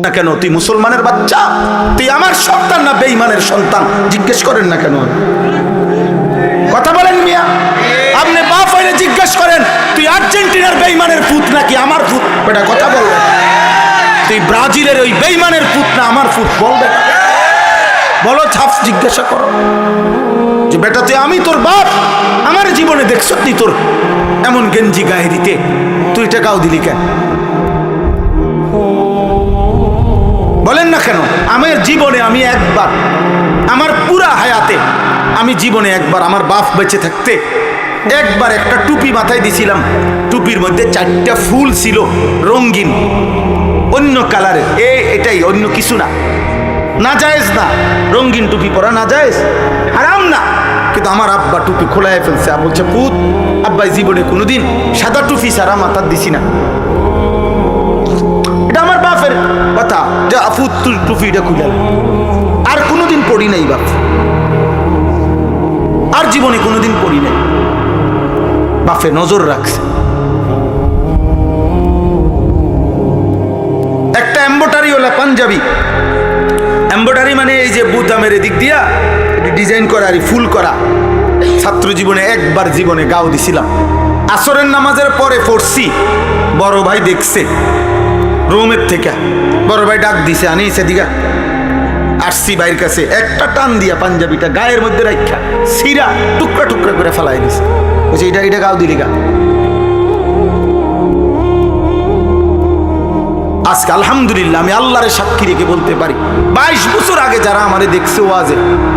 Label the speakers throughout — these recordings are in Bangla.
Speaker 1: না কেন? তুই মুসলমানের বাচ্চা, তুই আমার সন্তান না বেঈমানের সন্তান? জিজ্ঞেস করেন না কেন? কথা বলেন মিয়া, আপনি বাপ হইলে জিজ্ঞেস করেন তুই আর্জেন্টিনার বেঈমানের পুত নাকি আমার পুত? বেটা কথা বলবেন। তুই ব্রাজিলের ওই বেঈমানের পুত না আমার পুত? বলবে বলো, ছাপ জিজ্ঞাসা করো যে বেটা তুই, আমি তোর বাপ, আমার জীবনে দেখছ তুই তোর এমন গেঞ্জি গায়ে দিতে, তুই টাকাও দিলি কেন? বলেন না কেন? আমার জীবনে আমি একবার, আমার পুরা হায়াতে আমি জীবনে একবার, আমার বাপ বেঁচে থাকতে একবার একটা টুপি মাথায় দিছিলাম, টুপির মধ্যে 4টা ফুল ছিল রঙিন অন্য কালারের। এটাই, অন্য কিছু না। নাজায়েজ না, রঙিন টুপি পরা নাজায়েজ, হারাম না। কিন্তু আমার আব্বা টুপি খোলায় ফেলছে, বলছে পুত, আব্বাই জীবনে কোনোদিন সাদা টুপি সারা মাথার দিছি না। এটা আমার বাপের কথা যে আপু তুই টুপিটা খুলে, আর কোনোদিন পড়ি নাই বাপ, আর জীবনে কোনোদিন পড়ি নাই। বাপে নজর রাখছে। একটা এমব্রয়ডারি ওলা পাঞ্জাবি, এমব্রয়ডারি মানে এই যে বুতামের দিক দিয়া ডিজাইন করা আর ফুল করা, ছাত্র জীবনে একবার জীবনে গাও দিছিলাম। আসরের নামাজের পরে পড়ছি, বড় ভাই দেখছে রুমের থেকে, বড় ভাই ডাক দিছে, আনি সেদিকে আসছি ভাইয়ের কাছে, একটা টান দিয়া পাঞ্জাবিটা গায়ের মধ্যে রাখা সিরা টুকরা টুকরা করে ফেলাই দিছে। বলছে এটা গাও দিলি গা। আজকে আলহামদুলিল্লাহ আমি আল্লাহরে সাক্ষী রেখে বলতে পারি, 22 বছর আগে যারা আমারে দেখছে ওয়াজে,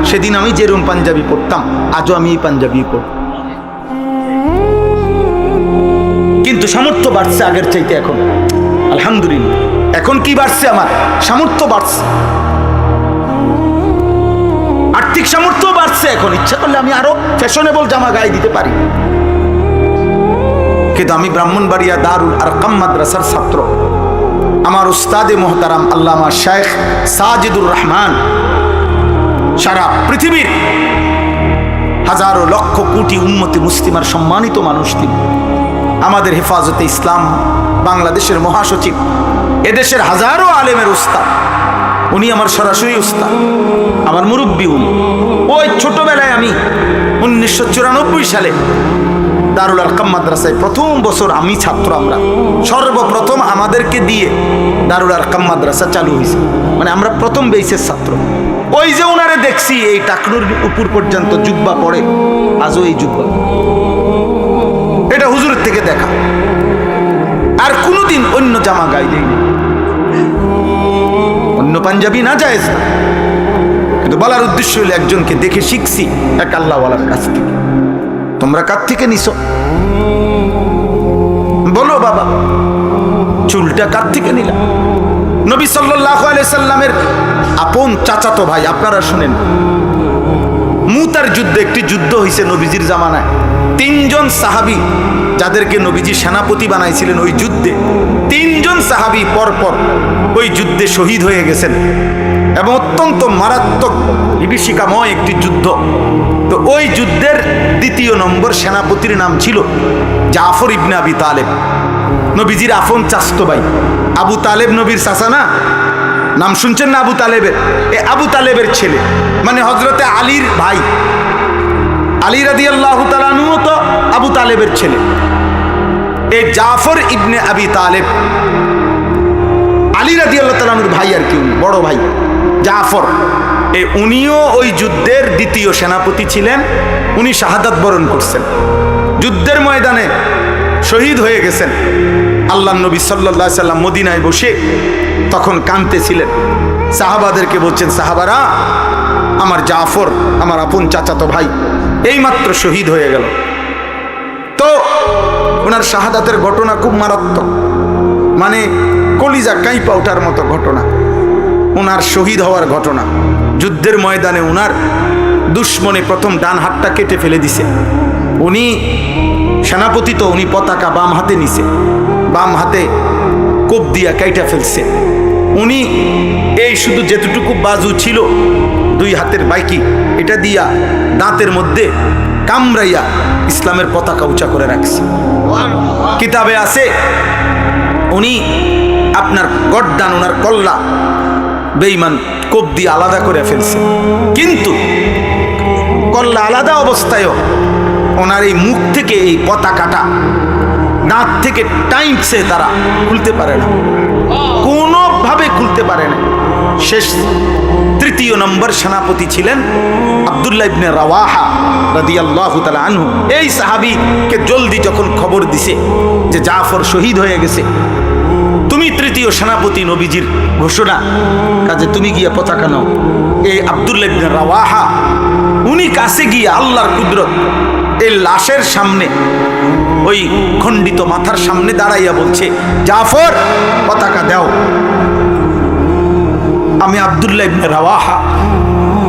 Speaker 1: সেদিন আমি যেরকম পাঞ্জাবি পরতাম আজও আমি এই পাঞ্জাবি পরি। কিন্তু সামর্থ্য বাড়ছে আগের চাইতে এখন, আলহামদুলিল্লাহ। এখন কি বাড়ছে? আমার সামর্থ্য বাড়ছে, আর্থিক সামর্থ্য বাড়ছে। এখন ইচ্ছা করলে আমি আরো ফ্যাশনেবল জামা গায়ে দিতে পারি। কিন্তু আমি ব্রাহ্মণবাড়িয়া দারুল আরকাম মাদ্রাসার ছাত্র। আমার উস্তাদে মোহতারাম আল্লামা শেখ সাজিদুর রহমান সারা পৃথিবীর হাজারো লক্ষ কোটি উম্মতে মুসলিমার সম্মানিত মানুষ তিনি। আমাদের হেফাজতে ইসলাম বাংলাদেশের মহাসচিব, এদেশের হাজারো আলেমের উস্তাদ, উনি আমার সরাসরি উস্তাদ, আমার মুরব্বী উনি। ওই ছোটবেলায় আমি 1994 সালে দারুল আরকাম মাদ্রাসায় প্রথম বছর আমি ছাত্র, আমরা সর্বপ্রথম আমাদেরকে দিয়ে দারুল আরকাম মাদ্রাসা চালু হয়েছে, মানে আমরা প্রথম বেসের ছাত্র। ওই যে ওনারে দেখছি এই টাকনুর উপর পর্যন্ত জুব্বা পরে, আজও এই জুব্বা, এটা হুজুরের থেকে দেখা। আর কোনোদিন অন্য জামা গায়ে দেয়নি, অন্য পাঞ্জাবি না জায়েজ না। কিন্তু বলার উদ্দেশ্য হলো একজনকে দেখে শিখছি এক আল্লাহওয়ালার কাছ থেকে। তোমরা কার থেকে নিছো? বলো বাবা, চুলটা কার থেকে নিলাম? নবী সাল্লাল্লাহু আলাইহি সাল্লামের আপন চাচাতো ভাই, আপনারা শুনেন, মুতার যুদ্ধে, একটি যুদ্ধ হয়েছে নবীজির জামানায়। 3 জন সাহাবী যাদেরকে নবীজি সেনাপতি বানাইছিলেন ওই যুদ্ধে, 3 জন সাহাবী পরপর ওই যুদ্ধে শহীদ হয়ে গেছেন, এবং অত্যন্ত মারাত্মক বিভীষিকাময় একটি যুদ্ধ। তো ওই যুদ্ধের 2 নম্বর সেনাপতির নাম ছিল জাফর ইবনে আবি তালেব, নবীজির আপন চাচতো ভাই। আবু তালেব নবীর চাচা না? নাম শুনছেন না আবু তালেবের? এ আবু তালেবের ছেলে, মানে হযরতে আলীর ভাই। আলী রাদিয়াল্লাহু তাআলা আনহু তো আবু তালেবের ছেলে। এই জাফর ইবনে আবি তালেব আলী রাদিয়াল্লাহু তাআলা আনহুর ভাই, আর কি বড় ভাই জাফর। উনিও ওই যুদ্ধের 2য় সেনাপতি ছিলেন। উনি শাহাদাত বরণ করছেন, যুদ্ধের ময়দানে শহীদ হয়ে গেছেন। আল্লাহর নবী সাল্লাল্লাহু আলাইহি সাল্লাম মদিনায় বসে তখন কাঁদতেছিলেন, সাহাবাদেরকে বলছেন, সাহাবারা, আমার জাফর, আমার আপন চাচাতো ভাই, এইমাত্র শহীদ হয়ে গেল। তো ওনার শাহাদাতের ঘটনা খুব মারাত্মক, মানে কলিজা কাঁইপা ওঠার মতো ঘটনা। ওনার শহীদ হওয়ার ঘটনা, যুদ্ধের ময়দানে ওনার দুশ্মনে প্রথম ডান হাতটা কেটে ফেলে দিছে। উনি সেনাপতি, তো উনি পতাকা বাম হাতে নিছে, বাম হাতে কোপ দিয়া কাইটা ফেলছে। উনি এই শুধু যেটুকু বাজু ছিল 2 হাতের বাইকি, এটা দিয়া দাঁতের মধ্যে কামড়াইয়া ইসলামের পতাকা উঁচা করে রাখছে। কিতাবে আছে উনি আপনার গর্দান, ওনার কল্লা বেঈমান কোপ দিয়ে আলাদা করে ফেলছে, কিন্তু কল্লা আলাদা অবস্থায়ও ওনার এই মুখ থেকে এই পতাকাটা দাঁত থেকে টাইমছে, তারা খুলতে পারে না, কোনোভাবে খুলতে পারে না। শেষ 3য় নম্বর সেনাপতি ছিলেন আব্দুল্লাহ ইবনে রাওয়াহা রাদিয়াল্লাহু তাআলা আনহু। এই সাহাবীকে জলদি যখন খবর দিছে যে জাফর শহীদ হয়ে গেছে, তুমি 3য় সেনাপতি, নবীজির ঘোষণা, কাজে তুমি গিয়ে পতাকা নাও। এই আব্দুল্লাহ ইবনে রাওয়াহা উনি কাছে গিয়ে আল্লাহর কুদরত এই লাশের সামনে, ওই খণ্ডিত মাথার সামনে দাঁড়াইয়া বলছে, জাফর পতাকা দাও। আমি আব্দুল্লাহ ইবনে রাওয়াহা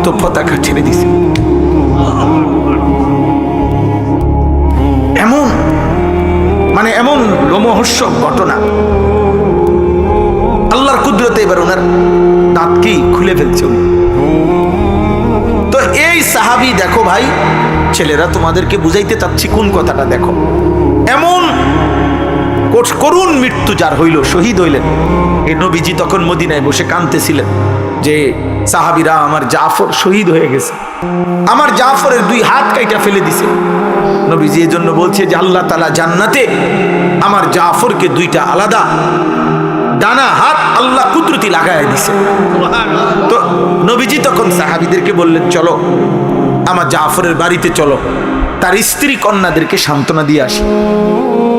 Speaker 1: তো পতাকা ছেড়ে দিছি। এমন মানে এমন লোমহর্ষক ঘটনা, আল্লাহর কুদরতে এবার ওনার দাঁতকেই খুলে ফেলছে উনি। তো এই সাহাবী, দেখো ভাই ছেলেরা, তোমাদেরকে বুঝাইতে চাচ্ছি কোন কথাটা, দেখো এমন করুণ মৃত্যু যার হইল, শহীদ হইলেন। এই নবীজি তখন মদিনায় বসে কাঁদতেছিলেন যে সাহাবীরা, আমার জাফর শহীদ হয়ে গেছে, আমার জাফরের 2 হাত কাইটা ফেলে দিছে। নবীজি এই জন্য বলছে যে আল্লাহ তাআলা জান্নাতে আমার জাফরকে 2টা আলাদা ডানা হাত আল্লাহ কুদরতি লাগায় দিছে। তো নবীজি তখন সাহাবীদেরকে বললেন, চলো আমার জাফরের বাড়িতে চলো, তার স্ত্রী কন্যাদেরকে সান্ত্বনা দিয়ে আসি।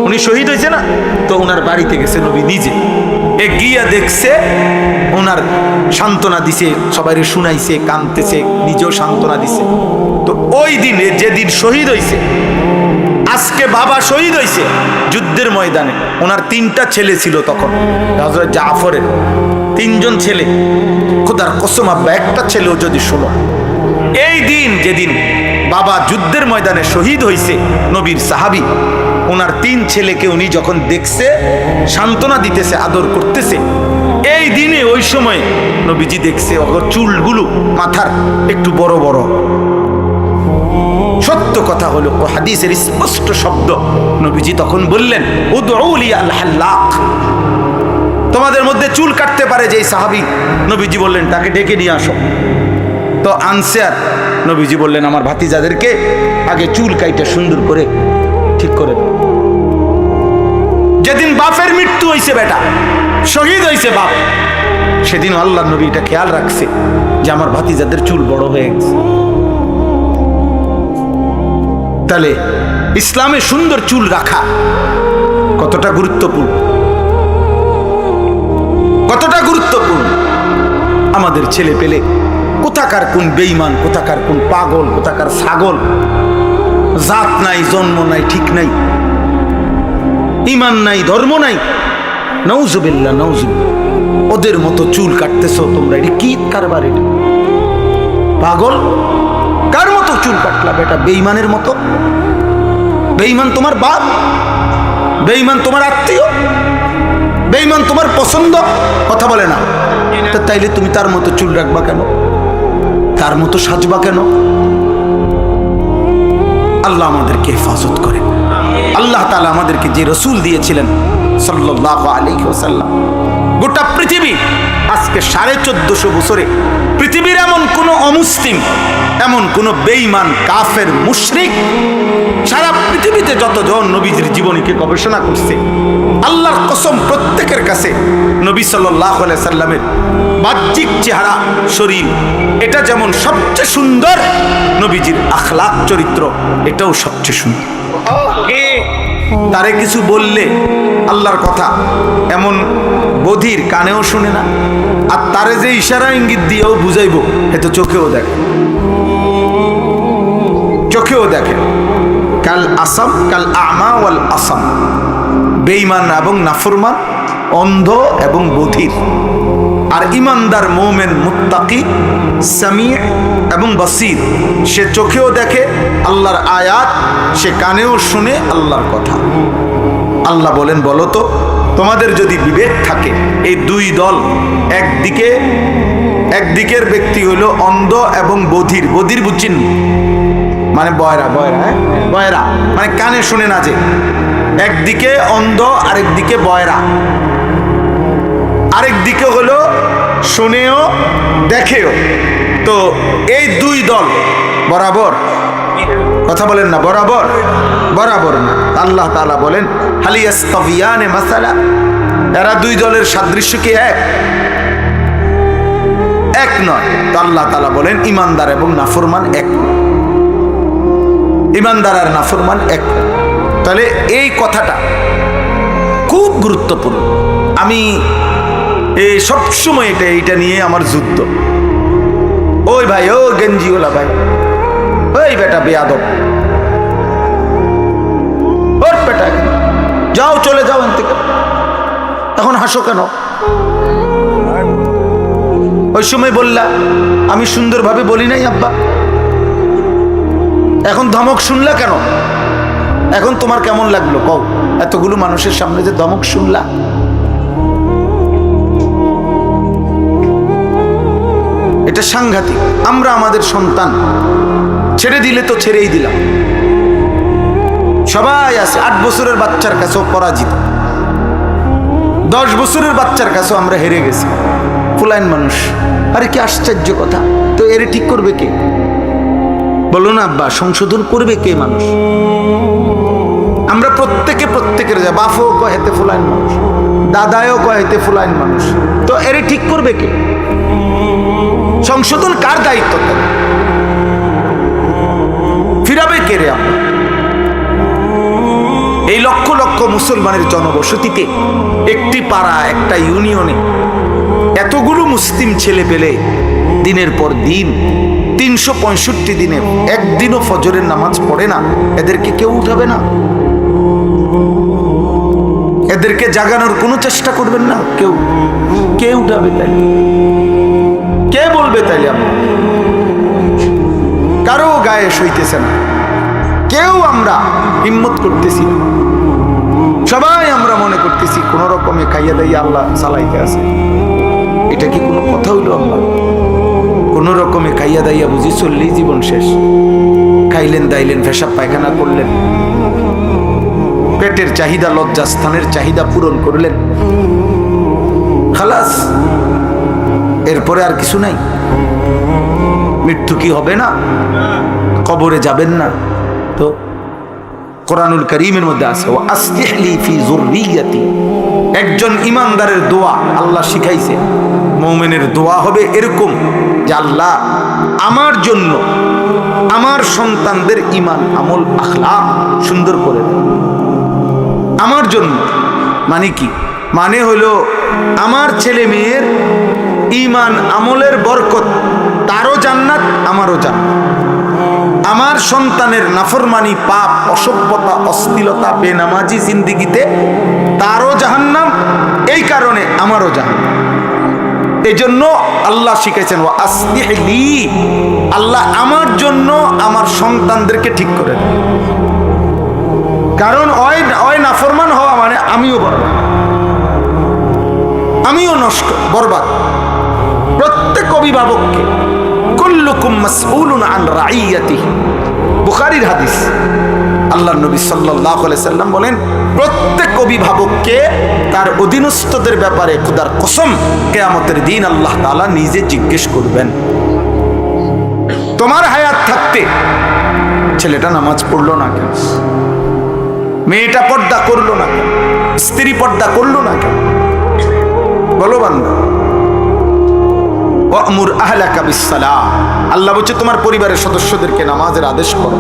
Speaker 1: উনি শহীদ হয়েছে না, তো ওনার বাড়িতে গেছে নবী নিজে, গিয়া দেখছে, ওনার সান্ত্বনা দিছে, সবাই শুনাইছে, কাঁদতেছে, নিজেও সান্ত্বনা দিছে। তো ওই দিনে যেদিন শহীদ হয়েছে, আজকে বাবা শহীদ হয়েছে যুদ্ধের ময়দানে। ওনার 3টা ছেলে ছিল তখন, হযরত জাফরের 3জন ছেলে। খোদার কসম আব্বা, একটা ছেলেও যদি শোনো, এই দিন যেদিন বাবা যুদ্ধের ময়দানে শহীদ হয়েছে, নবীর সাহাবী, ওনার 3 ছেলেকে উনি যখন দেখছে, সান্ত্বনা দিতেছে, আদর করতেছে, এই দিনে ওই সময় নবীজি দেখছে ওর চুলগুলো মাথার একটু বড় বড়। সত্য কথা হলো, ও হাদিসের স্পষ্ট শব্দ, নবীজি তখন বললেন, উদউ লি আল হাল্লাক, তোমাদের মধ্যে চুল কাটতে পারে যেই সাহাবী, নবীজি বললেন তাকে ডেকে নিয়ে আসো। তো আনছে, আর নবীজি বললেন, আমার ভাতিজাদেরকে আগে চুল কাইটা সুন্দর করে ঠিক করে দাও। যেদিন বাপের মৃত্যু হয়েছে, বেটা শহীদ হয়েছে বাপ, সেদিন আল্লাহ নবী এটা খেয়াল রাখছে যে আমার ভাতিজাদের চুল বড় হয়ে গেছে। তাহলে ইসলামে সুন্দর চুল রাখা কতটা গুরুত্বপূর্ণ, কতটা গুরুত্বপূর্ণ। আমাদের ছেলে পেলে কোথাকার কোন বেঈমান, কোথাকার কোন পাগল, কোথাকার ছাগল, জাত নাই, জন্ম নাই, ঠিক নাই, ঈমান নাই, ধর্ম নাই, নাউজুবিল্লাহ নাউজুবিল্লাহ, ওদের মতো চুল কাটতেছো তোমরা, এটা কি কারবার? এটা পাগল, কার মতো চুল কাটলা বেটা? বেঈমানের মতো। বেঈমান তোমার বাপ, বেঈমান তোমার আত্মীয়, বেঈমান তোমার পছন্দ, কথা বলে না, তাইলে তুমি তার মতো চুল রাখবা কেন? তার মতো সাজবা কেন? আল্লাহ আমাদেরকে হেফাজত করে। আল্লাহ তাআলা আমাদেরকে যে রসুল দিয়েছিলেন সাল্লাল্লাহু আলাইহি ওয়াসাল্লাম, গোটা পৃথিবী আজকে 1450 বছরে পৃথিবীর এমন কোন অমুসলিম, এমন কোন বেঈমান, কাফের, মুশরিক, সারা পৃথিবীতে যতজন নবীজির জীবনীকে গবেষণা করছে, আল্লাহর কসম প্রত্যেকের কাছে নবী সাল্লাল্লাহু আলাইহি সাল্লামের বাহ্যিক চেহারা, শরীর, এটা যেমন সবচেয়ে সুন্দর, নবীজির আখলাক, চরিত্র, এটাও সবচেয়ে সুন্দর। তারে কিছু বললে আল্লাহর কথা, এমন বধির কানেও শুনে না, আর তারে যে ইশারা ইঙ্গিত দিয়েও বুঝাইব, এত চোখেও দেখে, চোখেও দেখে। কাল আসাম, কাল আমা ওয়াল আসাম, বেঈমান এবং নাফরমান, অন্ধ এবং বধির। আর ইমানদার মুমিন মুত্তাকি সামি' এবং বাসির, সে চোখেও দেখে আল্লাহর আয়াত, সে কানেও শুনে আল্লাহর কথা। আল্লাহ বলেন, বলো তো তোমাদের যদি বিবেক থাকে, এই 2 দল, একদিকের ব্যক্তি হলো অন্ধ এবং বধির। বধির বুঝছেন মানে বয়রা, বয়রা মানে কানে শুনে না, যে একদিকে অন্ধ আরেকদিকে বয়রা। আরেক দিকে হলো শুনেও দেখেও। তো এই দুই দল বরাবর, কথা বলেন না, বরাবর বরাবর না। আল্লাহ তাআলা বলেন হাল ইয়াস্তাবিয়ানে মাসালা, এরা দুই দলের সাদৃশ্য কি এক নয়। তো আল্লাহ তাআলা বলেন ঈমানদার এবং নাফরমান এক, ঈমানদার আর নাফরমান এক। তাহলে এই কথাটা খুব গুরুত্বপূর্ণ। আমি এই সবসময় এইটা নিয়ে আমার যুদ্ধ। ওই ভাই, ও গেঞ্জিওয়ালা ভাই, ওই বেটা বেয়াদব, ওর বেটা, যাও চলে যাও এখান থেকে, এখন হাসো কেন? ওই সময় বললা আমি সুন্দরভাবে বলি নাই আব্বা, এখন ধমক শুনলা কেন? এখন তোমার কেমন লাগলো কও? এতগুলো মানুষের সামনে যে ধমক শুনলা। এটা সাংঘাতিক। আমরা আমাদের সন্তান ছেড়ে দিলে তো ছেড়েই দিলাম। সবাই আছে, 8 বছরের বাচ্চার কাছেও পরাজিত, 10 বছরের বাচ্চার কাছেও আমরা হেরে গেছি। ফুলাইন মানুষ, আরে কি আশ্চর্য কথা। তো এর ঠিক করবে কে? বলো না আব্বা, সংশোধন করবে কে? মানুষ। আমরা প্রত্যেকের যা বাপও কয় হেতে ফুলাইন মানুষ, দাদাও কয় হেতে ফুলাইন মানুষ। তো এর ঠিক করবে কে? সংশোধন কার দায়িত্ব? ফিরাবে কে রে? আমরা এই লক্ষ লক্ষ মুসলমানের জনবসতিতে, একটি পাড়া, একটা ইউনিয়নে এতগুলো মুসলিম ছেলে পেলে দিনের পর দিন 365 দিনে একদিনও ফজরের নামাজ পড়ে না, এদেরকে কেউ উঠাবে না? এদেরকে জাগানোর কোনো চেষ্টা করবেন না? কে উঠাবে? তাই কে বলবে? তাইলে কারো গায়ে সইতেছে না, কেউ আমরা হিম্মত করতেছি না। সবাই আমরা মনে করতেছি কোন রকমে খাইয়া দাইয়া আল্লাহ চালাইতে আছে। এটা কি কোনো কথা হইল? আমরা কোন রকমে খাইয়া দাইয়া বুঝি চললেই জীবন শেষ। খাইলেন দাইলেন, পেশাব পায়খানা করলেন, পেটের চাহিদা, লজ্জাস্থানের চাহিদা পূরণ করলেন, খালাস, এরপরে আর কিছু নাই। মৃত্যু কি হবে না? কবরে যাবেন না? তো কোরআনুল কারীমের মধ্যে আছে ও আসলিহলি ফি যুররিয়াতি, একজন ঈমানদারের দোয়া আল্লাহ শিখাইছে। মুমিনের দোয়া হবে এরকম যে আল্লাহ আমার জন্য আমার সন্তানদের ঈমান, আমল, আখলাক সুন্দর করে দেন। আমার জন্য মানে কি? মানে হলো আমার ছেলে মেয়ের ঈমান আমলের বরকত, তারও জান্নাত, আমারও জান্নাত। আমার সন্তানের নাফরমানি, পাপ, অসভ্যতা, অশ্লীলতা, বেনামাজি জিন্দিগিতে তারও জাহান্নাম, এই কারণে আমারও জাহান্নাম। এই জন্য আল্লাহ শিখেছেন ও আসলিহলি, আল্লাহ আমার জন্য আমার সন্তানদেরকে ঠিক করে দেন। কারণ ওই নাফরমান হওয়া মানে আমিও বরবাদ, আমিও নষ্ট, বরবাদ। প্রত্যেক অভিভাবককে কুল্লুকুম মাসউলুন আন রাইয়াতিহি, বুখারীর হাদিস। আল্লাহর নবী সাল্লাল্লাহু আলাইহি সাল্লাম বলেন প্রত্যেক অভিভাবককে তার অধীনস্থদের ব্যাপারে খোদার কসম কিয়ামতের দিন আল্লাহ তাআলা নিজে জিজ্ঞেস করবেন। তোমার হায়াত থাকতে ছেলেটা নামাজ পড়লো না কেন? মেয়েটা পর্দা করলো না কেন? স্ত্রী পর্দা করলো না কেন? বলো বান্দা। ওয়ামুর আহলাকা বিসসালাহ, আল্লাহ বলছে তোমার পরিবারের সদস্যদেরকে নামাজের আদেশ করো।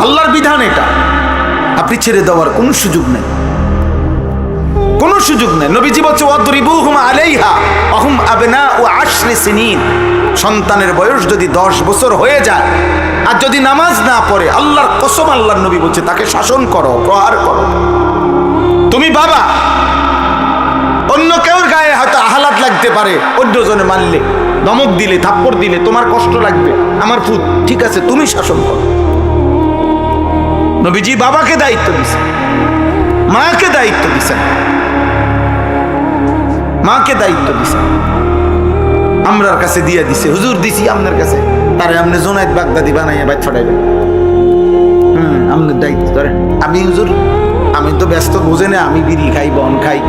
Speaker 1: আল্লাহর বিধান এটা, আপনি ছেড়ে দেওয়ার কোন সুযোগ নেই, কোন সুযোগ নেই। নবীজি বলছে ওয়াদরিবুহুম আলাইহা ওয়াহুম আবনাউ 10 সিনিন, সন্তানের বয়স যদি 10 বছর হয়ে যায় আর যদি নামাজ না পড়ে, আল্লাহর কসম আল্লাহর নবী বলছে তাকে শাসন করো, প্রহার করো। তুমি বাবা, অন্য কেউর গায়ে হয়তো আহ্লাদ লাগতে পারে, অন্যজনে মারলে, ধমক দিলে, থাপ্পড় দিলে তোমার কষ্ট লাগবে, আমার পুত, ঠিক আছে তুমি শাসন করো। নবীজি বাবাকে দায়িত্ব দিছেন, মাকে দায়িত্ব দিছেন, মাকে দায়িত্ব দিছেন। আমরার কাছে দিয়ে দিছে, হুজুর দিছি আপনার কাছে, তারে আপনি জোনায়েত বাগদাদি বানাইয়া বাইত ফাটাইবেন। আপনার দায়িত্ব ধরেন, আমি হুজুর আমি তো ব্যস্ত, বোঝে না, আমি বিড়ি খাই, বন খাই,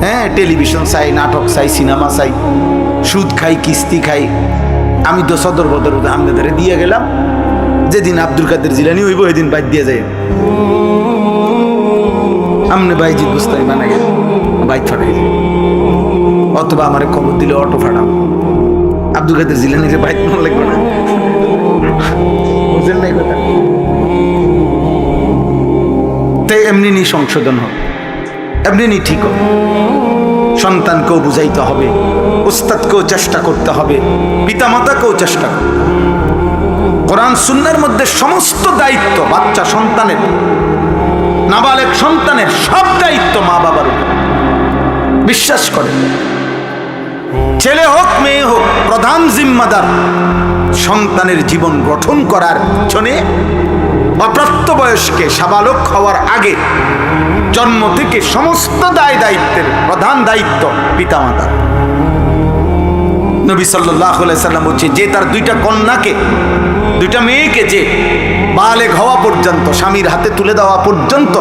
Speaker 1: হ্যাঁ, টেলিভিশন চাই, নাটক চাই, সিনেমা চাই, সুদ খাই, কিস্তি খাই। আমি তো সদর বদর আমাদের দিয়ে গেলাম, যেদিন আব্দুল কাদের জিলানি হইব ওইদিন বাইর দিয়ে যাই, আমনে বাইজিৎ বুস্তানি বানাই বাইক ফাটাই, অথবা আমার খবর দিলে অটো ফাটাম। আব্দুল কাদের জিলানির বাইক মনে লাগবে না, বুঝলেন না এই কথা? তাই এমনি নি সংশোধন হোক, এমনি নি ঠিক হোক। সন্তানকেও বুঝাইতে হবে, উস্তাদকেও চেষ্টা করতে হবে, পিতামাতাকেও চেষ্টা করতে হবে। কোরআন সুন্নাহর মধ্যে সমস্ত দায়িত্ব বাচ্চা সন্তানের, নাবালেগ সন্তানের সব দায়িত্ব মা বাবার উপর। বিশ্বাস করেন, ছেলে হোক মেয়ে হোক, প্রধান জিম্মাদার সন্তানের জীবন গঠন করার পিছনে অপ্রাপ্তবয়স্কে সাবালক হওয়ার আগে জন্ম থেকে সমস্ত দায় দায়িত্বের প্রধান দায়িত্ব পিতামাতার। নবী সাল্লাল্লাহু আলাইহি সাল্লাম বলছে, যে তার দুইটা কন্যাকে, দুইটা মেয়েকে যে বালেগ হওয়া পর্যন্ত, স্বামীর হাতে তুলে দেওয়া পর্যন্ত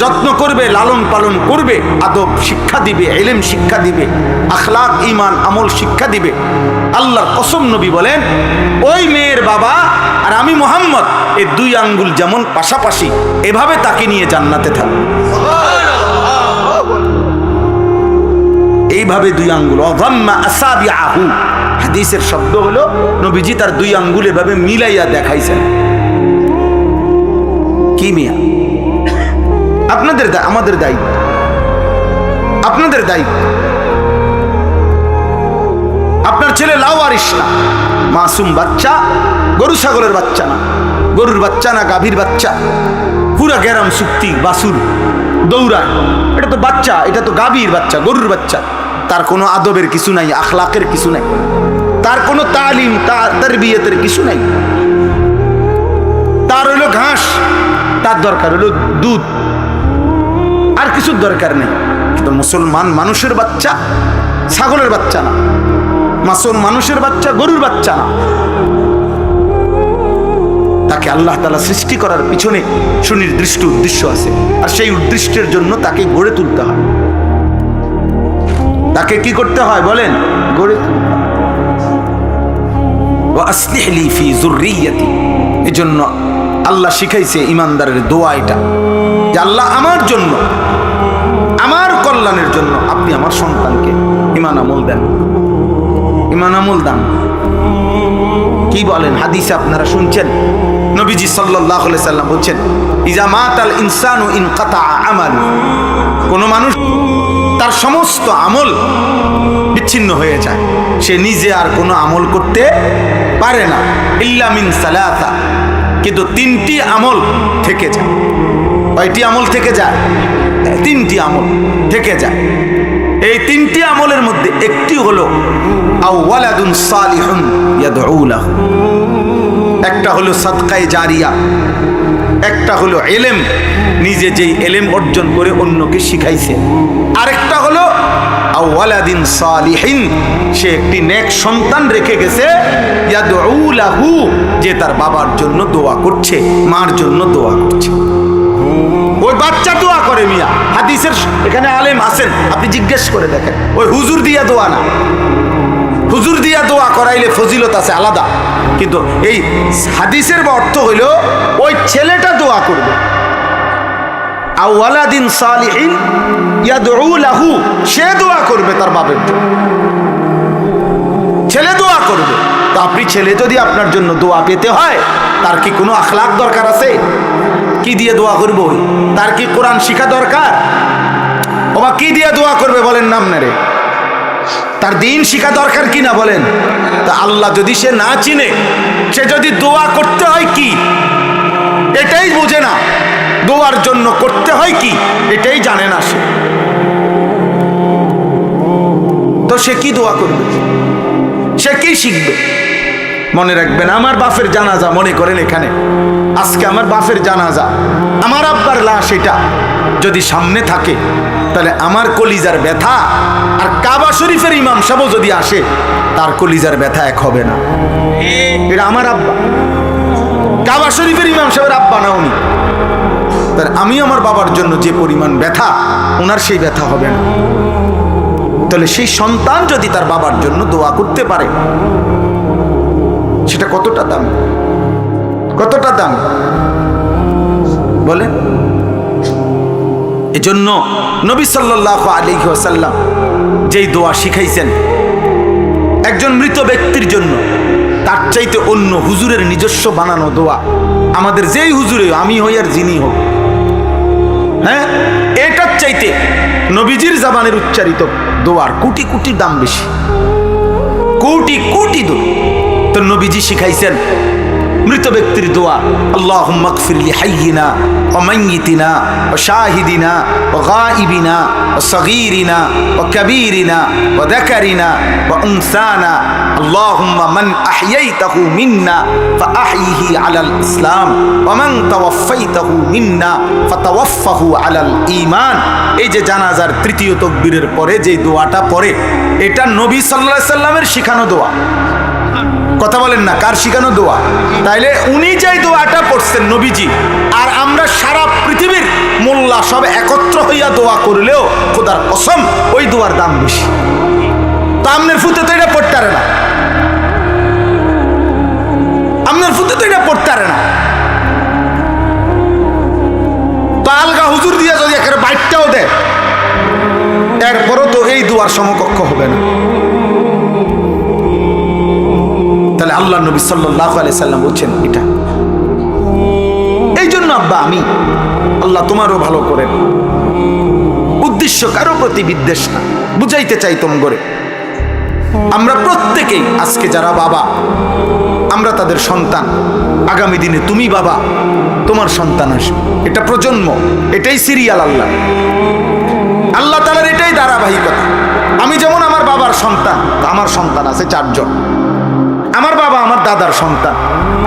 Speaker 1: যত্ন করবে, লালন পালন করবে, আদব শিক্ষা দিবে, ইলম শিক্ষা দিবে, আখলাক ঈমান আমল শিক্ষা দিবে, আল্লাহর কসম নবী বলেন ওই মেয়ের বাবা আর আমি মুহাম্মদ এই দুই আঙ্গুল যেমন পাশাপাশি, এভাবে তাকে নিয়ে জান্নাতে থাকবে। এইভাবে দুই আঙ্গুল, অযাম্মা আসাবিআহু, হাদিসের শব্দ হলো নবীজি তার দুই আঙ্গুল এভাবে মিলাইয়া দেখাইছেন। কি মিয়া, আপনাদের আমাদের দায়িত্ব, আপনাদের দায়িত্ব। আপনার ছেলে লাওয়ারিস না, মাসুম বাচ্চা, গরু ছাগলের বাচ্চা না, গরুর বাচ্চা না, গাভীর বাচ্চা, পুরা গেরাম সুক্তি বাসুর দৌড়ায়, এটা তো বাচ্চা, এটা তো গাভীর বাচ্চা, গরুর বাচ্চা। তার কোনো আদবের কিছু নাই, আখলাকের কিছু নাই, তার কোনো তালিম তারবিয়তের কিছু নাই। তার হইলো ঘাস, তার দরকার হইলো দুধ, আর কিছুর দরকার নেই। কিন্তু মুসলমান মানুষের বাচ্চা ছাগলের বাচ্চা না, মাসুম মানুষের বাচ্চা গরুর বাচ্চা না। তাকে আল্লাহ তাআলা সৃষ্টি করার পিছনে সুনির্দিষ্ট উদ্দেশ্য আছে, আর সেই উদ্দেশ্যের জন্য তাকে গড়ে তুলতে হয়। তাকে কি করতে হয় বলেন? গড়ে তুলতে হয়। ওয়া আসলিহ লি ফি যুররিয়্যাতি, এজন্য আল্লাহ শিখাইছে ইমানদারের দোয়া এটা, যে আল্লাহ আমার জন্য, আমার কল্যাণের জন্য আপনি আমার সন্তানকে ঈমান আমল দেন, ঈমান আমল দান। কি বলেন? হাদিসে আপনারা শুনছেন, নবীজি সাল্লাল্লাহু আলাইহি সাল্লাম বলেন, ইজা মাতাল ইনসানু ইনকাতা আমালু, কোন মানুষ তার সমস্ত আমল বিচ্ছিন্ন হয়ে যায়, সে নিজে আর কোনো আমল করতে পারে না, ইল্লা মিন সালাসা, কিন্তু তিনটি আমল থেকে যায়। কয়টি আমল থেকে যায়? তিনটি আমল থেকে যায়। এই তিনটি আমলের মধ্যে একটি হলো আও ওয়ালাদুন সালিহুন ইয়াদউ লাহু, একটা হলো সাদকায়ে জারিয়া, একটা হলো ইলম, নিজে যেই ইলম অর্জন করে অন্যকে শিখাইছে, আরেকটা হলো আও ওয়ালাদিন সালিহিন, সে একটি নেক সন্তান রেখে গেছে, ইয়াদউ লাহু, যে তার বাবার জন্য দোয়া করছে, মার জন্য দোয়া করছে। ওই বাচ্চা দোয়া করে মিয়া, হাদিসের এখানে আলেম আছেন, আপনি জিজ্ঞেস করে দেখেন, ওই হুজুর দিয়া দোয়া না। হুজুর দিয়া দোয়া করাইলে ফজিলত আছে আলাদা, কিন্তু এই হাদিসের অর্থ হইল ওই ছেলেটা দোয়া করবে। আও ওয়ালাদিন সালিহিন ইয়াদউ লাহু, সে দোয়া করবে তার বাবার জন্য, ছেলে দোয়া করবে। তো আপনি ছেলে যদি আপনার জন্য দোয়া পেতে হয়, তার কি কোনো আখলাক দরকার আছে? কি দিয়ে দোয়া করবো? তার কি কোরআন শিখা দরকার? ওবা কি দিয়ে দোয়া করবে বলেন নাম নেরে? তার দিন শিখা দরকার কি না বলেন? তা আল্লাহ যদি সে না চিনে, সে যদি দোয়া করতে হয় কি এটাই বোঝে না, দোয়ার জন্য করতে হয় কি এটাই জানে না, সে তো সে কি দোয়া করবে? সে কি শিখবে? মনে রাখবেন, আমার বাপের জানাজা, মনে করেন এখানে আজকে আমার বাপের জানাজা, আমার আব্বার লাশ, এটা যদি সামনে থাকে, তাহলে আমার কলিজার ব্যথা আর কাবা শরীফের ইমাম সাহেব যদি আসে, তার কলিজার ব্যথা এক হবে না। এটা আমার আব্বা, কাবা শরীফের ইমাম সাহেবের আব্বা না উনি। তাহলে আমি আমার বাবার জন্য যে পরিমাণ ব্যথা, ওনার সেই ব্যথা হবে না। তাহলে সেই সন্তান যদি তার বাবার জন্য দোয়া করতে পারে, সেটা কতটা দাম, কতটা দাম বলেন। এজন্য নবী সাল্লাল্লাহু আলাইহি ওয়াসাল্লাম যেই দোয়া শিখাইছেন একজন মৃত ব্যক্তির জন্য, তার চাইতে অন্য হুজুরের নিজস্ব বানানো দোয়া, আমাদের যেই হুজুরে, আমি হই আর যিনি হোক, হ্যাঁ, এটার চাইতে নবীজির জবানের উচ্চারিত দোয়ার কোটি কোটি দাম বেশি, কোটি কোটি দোয়া। তো নবীজি শিখাইছেন মৃত ব্যক্তির দোয়া, আল্লাহুম্মা গফির লি হাইয়িনা ওয়া মাইয়িতিনা ওয়া শাহিদিনা ওয়া গায়িবিনা ওয়া সগীরিনা ওয়া কাবীরিনা ওয়া যাকারিনা ওয়া উনসানা, আল্লাহুম্মা মান আহইয়াইতাহু মিন্না ফাআহইহি আলাল ইসলাম ওয়া মান তাওয়াফফাইতাহু মিন্না ফাতাওয়াফফাহু আলাল ঈমান। এই যে জানাজার তৃতীয় তাকবীরের পরে যে দোয়াটা পড়ে, এটা নবী সাল্লাল্লাহু আলাইহি সাল্লামের শিখানো দোয়া। কথা বলেন না, কার শিখানো দোয়া? তাইলে উনি যেই দোয়াটা পড়ছেন নবীজি, আর আমরা সারা পৃথিবীর মোল্লা সব একত্র হইয়া দোয়া করলেও খোদার কসম ওই দোয়ার দাম বেশি। তা আমনের ফুতে তো এটা পড়তে পারে না, আমনের ফুতে তো এটা পড়তে পারে না। তো আলগা হুজুর দিয়া যদি একেবারে বাইকটাও দেয়, এরপরও তো এই দোয়ার সমকক্ষ হবে না। তাহলে আল্লাহ নবী সাল্লাল্লাহু আলাইহি সাল্লাম বলছেন এটা। এই জন্য আব্বা, আমি আল্লাহ তোমারও ভালো করেন, উদ্দেশ্য কারো প্রতি বিদ্বেষ না, বুঝাইতে চাইতাম করে আমরা প্রত্যেকেই আজকে যারা বাবা, আমরা তাদের সন্তান। আগামী দিনে তুমি বাবা, তোমার সন্তান আসবে, এটা প্রজন্ম, এটাই সিরিয়াল। আল্লাহ তাআলার এটাই ধারাবাহিকতা। আমি যেমন আমার বাবার সন্তান, আমার সন্তান আছে 4 জন। আমার বাবা আমার দাদার সন্তান,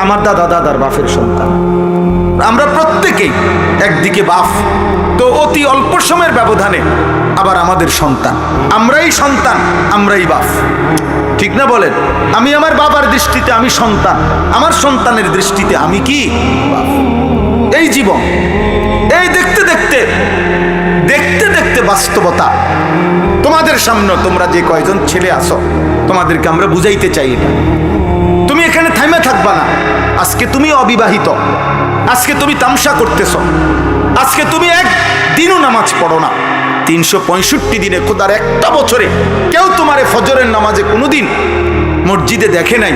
Speaker 1: আমার দাদা দাদার বাপের সন্তান। আমরা প্রত্যেকেই একদিকে বাপ, তো অতি অল্প সময়ের ব্যবধানে আবার আমাদের সন্তান, আমরাই সন্তান, আমরাই বাপ, ঠিক না বলেন? আমি আমার বাবার দৃষ্টিতে আমি সন্তান, আমার সন্তানের দৃষ্টিতে আমি কি বাপ। এই জীবন, এই দেখতে দেখতে দেখতে দেখতে বাস্তবতা তোমাদের সামনে। তোমরা যে কয়জন ছেলে আসো, তোমাদেরকে আমরা বুঝাইতে চাই এটা। তুমি এখানে থামে থাকবা না। আজকে তুমি অবিবাহিত, আজকে তুমি তামসা করতেছ, আজকে তুমি একদিনও নামাজ পড়ো না। 365 দিনে, খোদার একটা বছরে কেউ তোমারে ফজরের নামাজে কোনোদিন মসজিদে দেখে নাই।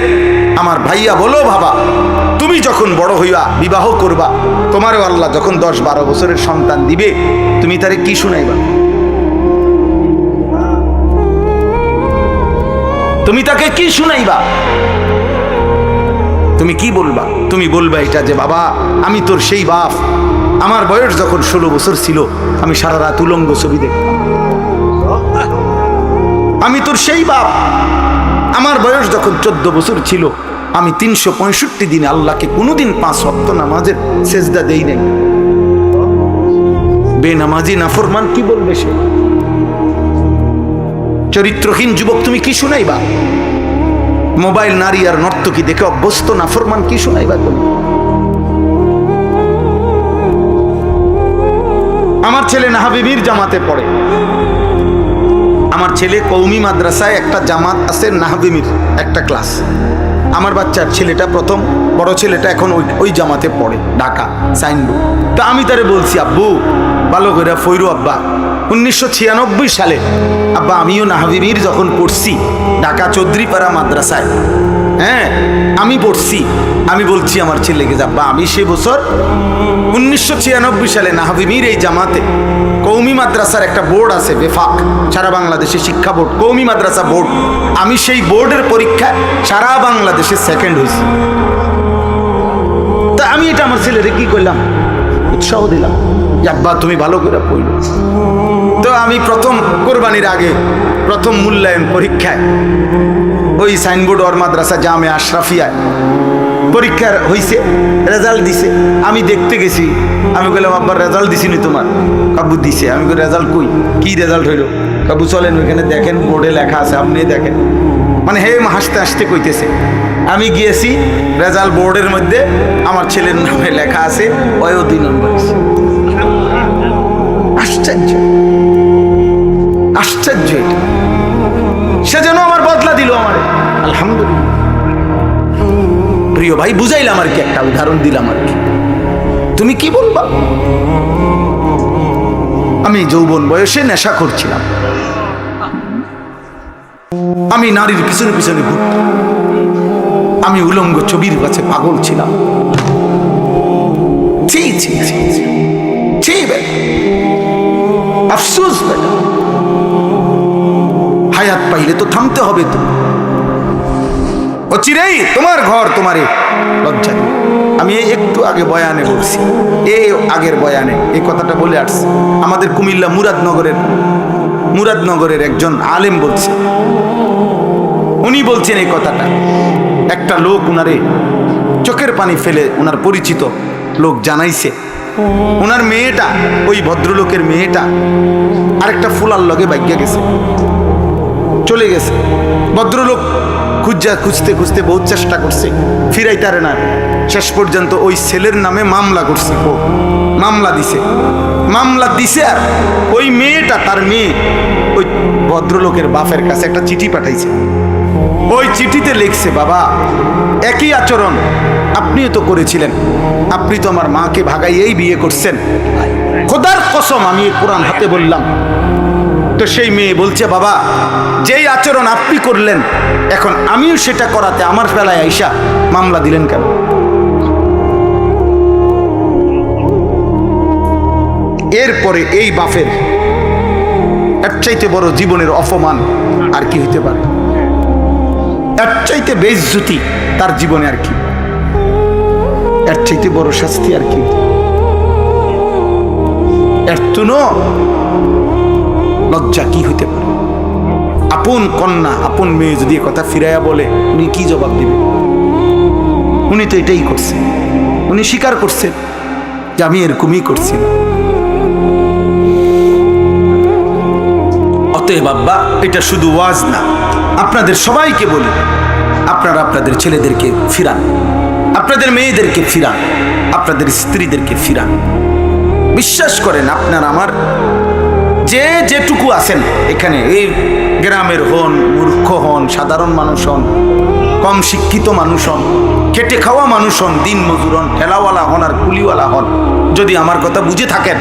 Speaker 1: আমার ভাইয়া বলো, বাবা, তুমি যখন বড় হইবা, বিবাহ করবা, তোমারও আল্লাহ যখন 10-12 বছরের সন্তান দিবে, তুমি তারে কি শুনাইবা? তুমি তাকে কি শুনাইবা? তুমি কি বলবা? তুমি বলবা এটা যে, বাবা, আমি তোর সেই বাপ, আমার বয়স যখন 16 বছর ছিল, আমি সারা রাত উলঙ্গ ছবি দেখতাম। আমি তোর সেই বাপ, আমার বয়স যখন 14 বছর ছিল, আমি 365 দিনে আল্লাহকে কোনোদিন 5 ওয়াক্ত নামাজের সেজদা দেই নাই। বেনামাজি নাফরমান কি বলবে সে? চরিত্রহীন যুবক তুমি কি শুনাইবা? মোবাইল, নারী আর নর্তকী দেখে অভ্যস্ত নাফরমান কি শুনাইবা তুমি? আমার ছেলে নাহাবিবির জামাতে পড়ে। আমার ছেলে কওমি মাদ্রাসায় একটা জামাত আছে, নাহাবিবির একটা ক্লাস। আমার বাচ্চার ছেলেটা প্রথম, বড় ছেলেটা এখন ওই জামাতে পড়ে, ঢাকা সাইনবোর্ড। তা আমি তারে বলছি, আব্বু ভালো করে ফইরু আব্বা। 1996 সালে আব্বা আমিও নাহাবিবির যখন পড়ছি ঢাকা চৌধুরীপাড়া মাদ্রাসায়, হ্যাঁ আমি পড়ছি। আমি বলছি আমার ছেলেকে, আব্বা আমি সে বছর 1996 সালে নাহাবিবির এই জামাতে, কওমি মাদ্রাসার একটা বোর্ড আছে, বেফাক, সারা বাংলাদেশে শিক্ষা বোর্ড, কওমি মাদ্রাসা বোর্ড, আমি সেই বোর্ডের পরীক্ষায় সারা বাংলাদেশে সেকেন্ড হয়েছি। তা আমি এটা আমার ছেলেরে কি করলাম, উৎসাহ দিলাম যে আব্বা তুমি ভালো করে পড়ো। তো আমি প্রথম কোরবানির আগে প্রথম মূল্যায়ন পরীক্ষায় ওই সাইনবোর্ড ওর মাদ্রাসা জামে আশরাফিয়ায় পরীক্ষার হয়েছে, রেজাল্ট দিছে। আমি দেখতে গেছি, আমি বললাম আব্বার রেজাল্ট দিছি নি তোমার? কাবু দিছে। আমি বলি রেজাল্ট কই, কি রেজাল্ট হইল? কাবু চলেন ওইখানে দেখেন, বোর্ডে লেখা আছে, আপনি দেখেন। মানে হে হাসতে হাসতে কইতেছে। আমি গিয়েছি, রেজাল্ট বোর্ডের মধ্যে আমার ছেলের নামে লেখা আছে, ওই 2 নম্বর। আশ্চর্য, আশ্চর্য এটা। সে যেন আমার বদলা দিল আমার, আলহামদুলিল্লাহ। প্রিয় ভাই, বুঝাইলাম আর কি, একটা উদাহরণ দিলাম আর কি। তুমি কি বলবা? আমি যৌবন বয়সে নেশা করছিলাম, আমি নারীর পিছনে পিছনে ঘুরতাম, আমি উলঙ্গ ছবির কাছে পাগল ছিলাম। ছি ছি ছি ছি বেটা, আফসোস বেটা। হায়াত পাইলে তো থামতে হবে, তো অচিরেই তোমার ঘর তোমারে লজ্জা দিবে। আমি একটু আগে বয়ানে বলছি, এই আগের বয়ানে এই কথাটা বলে আসছি। আমাদের কুমিল্লা মুরাদনগরের একজন আলেম বলছে, উনি বলছেন এই কথাটা। একটা লোক উনারে চোখের পানি ফেলে, উনার পরিচিত লোক জানাইছে, উনার মেয়েটা, ওই ভদ্রলোকের মেয়েটা আরেকটা ফুলার লগে বাইকে গেছে, চলে গেছে। ভদ্রলোক খুঁজতে খুঁজতে বহুত চেষ্টা করছে, ফিরাইতারে না। শেষ পর্যন্ত ওই ছেলের নামে মামলা করছে, মামলা দিছে। আর ওই মেয়েটা, তার মেয়ে, ওই ভদ্রলোকের বাপের কাছে একটা চিঠি পাঠাইছে। ওই চিঠিতে লিখছে, বাবা, একই আচরণ আপনিও তো করেছিলেন, আপনি তো আমার মাকে ভাগাইয়েই বিয়ে করছেন, খোদার কসম আমি কোরআন হাতে বললাম। তো সেই মেয়ে বলছে, বাবা, যেই আচরণ আপনি করলেন, এখন আমিও সেটা করাতে আমার বেলায় আইসা মামলা দিলেন কেন? এরপরে এই বাপের এর চাইতে বড় জীবনের অপমান আর কি হইতে পারে? এর চাইতে বেইজ্জতি তার জীবনে আর কি? এর চাইতে বড় শাস্তি আর কি? এর তুনো লজ্জা কি হইতে পারে? আপন কন্যা, আপন মেয়ে যদি কথা ফিরাইয়া বলে, উনি কি জবাব দিবে? উনি তো এটাই করছে, উনি স্বীকার করছেন যে আমি এরকমই করছি। অতএব আব্বা, এটা শুধু ওয়াজ না, আপনাদের সবাইকে বলি, আপনারা আপনাদের ছেলেদেরকে ফিরান, আপনাদের মেয়েদেরকে ফিরান, আপনাদের স্ত্রীদেরকে ফিরান। বিশ্বাস করেন, আপনার আমার যে যেটুকু আছেন এখানে, এই গ্রামের হন, মূর্খ হন, সাধারণ মানুষ হন, কম শিক্ষিত মানুষ হন, খেটে খাওয়া মানুষ হন, দিন মজুর হন, ঠেলাওয়ালা হন আর কুলিওয়ালা হন, যদি আমার কথা বুঝে থাকেন,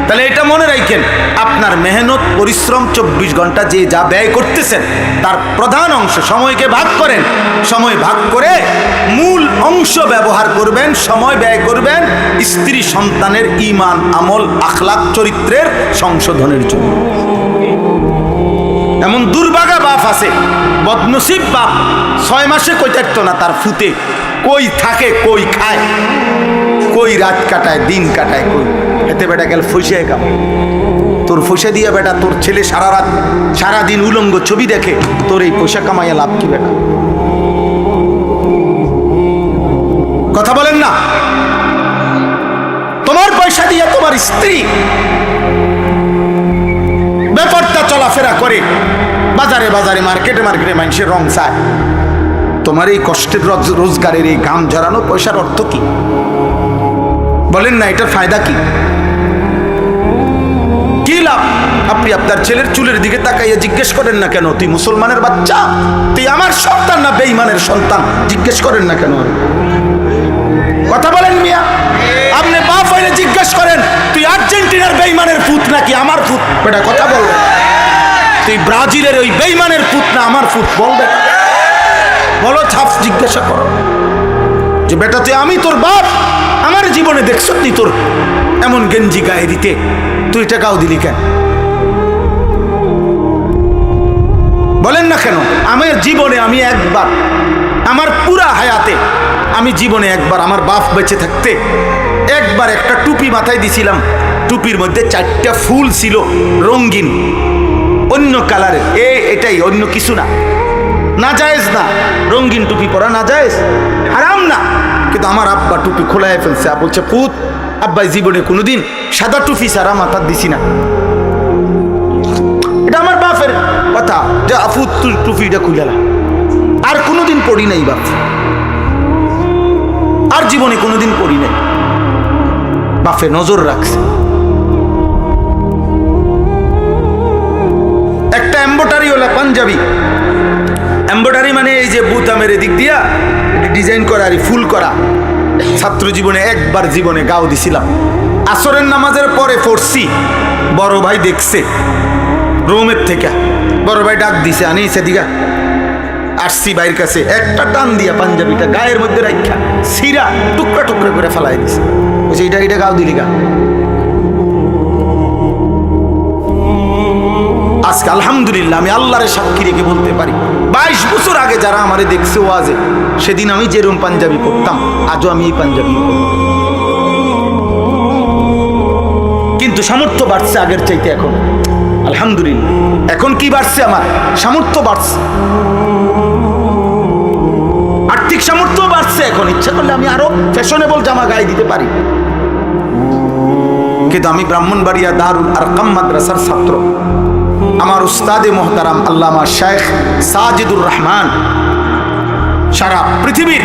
Speaker 1: তাহলে এটা মনে রাখেন, আপনার মেহনত পরিশ্রম 24 ঘন্টা যে যা ব্যয় করতেছেন, তার প্রধান অংশ সময়কে ভাগ করেন। সময় ভাগ করে মূল অংশ ব্যবহার করবেন, সময় ব্যয় করবেন স্ত্রী সন্তানের ঈমান, আমল, আখলাক, চরিত্রের সংশোধনের জন্য। এমন দুর্ভাগা বাপ আছে, বদনসিব বাপ, 6 মাসে কই থাকতো না তার ফুতে, কই থাকে, কই খায়, কই রাত কাটায়, দিন কাটায়, কই এতে বেটা গেল ফসিয়ায় কাম। তোর ফসে দিয়া বেটা, তোর ছেলে সারা রাত সারাদিন উলঙ্গ ছবি দেখে, তোর এই পয়সা কামাইয়া লাভ কি বেটা? কথা বলেন না? তোমার পয়সা দিয়ে তোমার স্ত্রী ব্যাপারটা চলাফেরা করে, বাজারে বাজারে, মার্কেটে মার্কেটে মানুষের রং চায়, তোমার এই কষ্টের রোজগারের এই ঘাম ঝরানো পয়সার অর্থ কি? বলেন না, এটার ফায়দা কি? কি লাভ? আপনি আপনার ছেলের চুলের দিকে তাকাইয়া জিজ্ঞেস করেন না কেন, তুই মুসলমানের বাচ্চা, তুই আমার সন্তান না বেঈমানের সন্তান? জিজ্ঞেস করেন না কেন? কথা বলেন মিয়া, আপনি বাপ হইলে জিজ্ঞেস করেন, তুই আর্জেন্টিনার বেঈমানের পুত নাকি আমার পুত? বেটা কথা বলবে, তুই ব্রাজিলের ওই বেঈমানের পুত না আমার পুত? বলবে, বলো, ছাপ জিজ্ঞাসা করো যে বেটা তুই, আমি তোর বাপ, আমার জীবনে দেখছ তুই তোর এমন গেঞ্জি গায়ে দিতে, তুই টাকাও দিলি কেন? বলেন না কেন? আমার জীবনে আমি একবার, আমার পুরা হায়াতে আমি জীবনে একবার, আমার বাপ বেঁচে থাকতে একবার একটা টুপি মাথায় দিছিলাম, টুপির মধ্যে 4টা ফুল ছিল রঙিন, অন্য কালারের, এটাই, অন্য কিছু না। নাজায়েজ না, রঙিন টুপি পরা নাজায়েজ, হারাম না, কিন্তু আমার আব্বা টুপি খোলায় ফেলছে। বলছে, পুত, আব্বাই জীবনে কোনোদিন সাদা টুপি সারা মাথা দিছি না। এটা আমার বাপের কথা, যে আফুত তুই টুপিটা খুলে না। আর কোনোদিন পড়ি নাই বাপ, আর জীবনে কোনোদিন পড়ি নাই। বাপে নজর রাখছে। এম্বয়ডারিওয়ালা পাঞ্জাবি। এম্বয়ডারি মানে এই যে বুতামের দিক দিয়া ডিজাইন করা আর ফুল করা। ছাত্র জীবনে একবার জীবনে গাও দিছিলাম, আসরের নামাজের পরে পড়ছি। বড় ভাই দেখছে রোমের থেকে, বড় ভাই ডাক দিছে, আনি সেদিকা আসছি ভাইয়ের কাছে, একটা টান দিয়া পাঞ্জাবিটা গায়ের মধ্যে রাখা সিরা টুকরা টুকরা করে ফেলাই দিছে। বলছে এটা গাও দিলি গা। আজকে আলহামদুলিল্লাহ আমি আল্লাহরে সাক্ষী রেখে বলতে পারি, 22 বছর আগে যারা আমারে দেখছে ওয়াজে, সেদিন আমি যেরকম পাঞ্জাবি পরতাম আজও আমি এই পাঞ্জাবি পরি। কিন্তু সামর্থ্য বাড়ছে আগের চাইতে এখন, আলহামদুলিল্লাহ। এখন কি বাড়ছে? আমার সামর্থ্য বাড়ছে, আর্থিক সামর্থ্য বাড়ছে। এখন ইচ্ছা করলে আমি আরো ফ্যাশনেবল জামা গায়ে দিতে পারি। কিন্তু আমি ব্রাহ্মণবাড়িয়া দারুল আরকাম মাদ্রাসার ছাত্র। আমার উস্তাদে মোহতারাম আল্লামা শেখ সাজিদুর রহমান সারা পৃথিবীর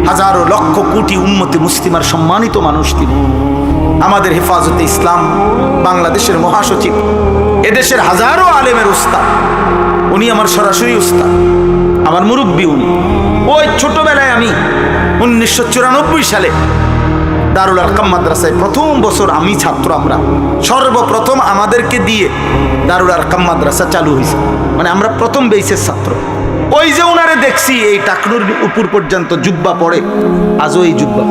Speaker 1: হাজারো লক্ষ কোটি উম্মতে মুসলিমার সম্মানিত মানুষ তিনি। আমাদের হেফাজতে ইসলাম বাংলাদেশের মহাসচিব, এদেশের হাজারো আলেমের উস্তাদ। উনি আমার সরাসরি উস্তাদ, আমার মুরব্বী উনি। ওই ছোটবেলায় আমি 1994 সালে দারুল আরকাম মাদ্রাসায় প্রথম বছর আমি ছাত্র, আমরা সর্বপ্রথম আমাদেরকে দিয়ে দারুল আরকাম মাদ্রাসা চালু হয়েছে, মানে আমরা প্রথম বেসের ছাত্র। ওই যে ওনারে দেখছি এই টাকনুর উপর পর্যন্ত জুব্বা পরে, আজও এই জুব্বা,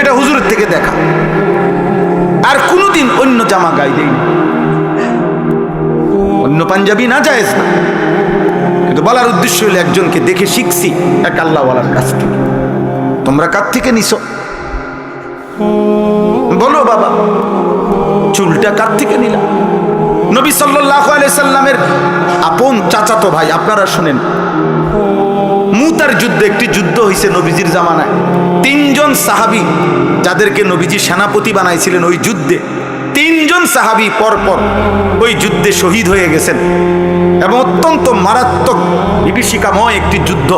Speaker 1: এটা হুজুরের থেকে দেখা। আর কোনোদিন অন্য জামা গায়ে দেয়নি, অন্য পাঞ্জাবি না জায়েজ না। কিন্তু বলার উদ্দেশ্য হলো একজনকে দেখে শিখছি এক আল্লাহওয়ালার কাছ থেকে। তোমরা কার থেকে নিছো? বলো বাবা, চুলটা কার থেকে নিলা? নবী সাল্লাল্লাহু আলাইহি সাল্লামের আপন চাচাতো ভাই, আপনারা শুনেন, মুতার যুদ্ধে, একটি যুদ্ধ হয়েছে নবীজির জামানায়। 3 জন সাহাবী যাদেরকে নবীজি সেনাপতি বানাইছিলেন, ওই যুদ্ধে 3 জন সাহাবী পরপর ওই যুদ্ধে শহীদ হয়ে গেছেন, এবং অত্যন্ত মারাত্মক বিভীষিকাময় একটি যুদ্ধ।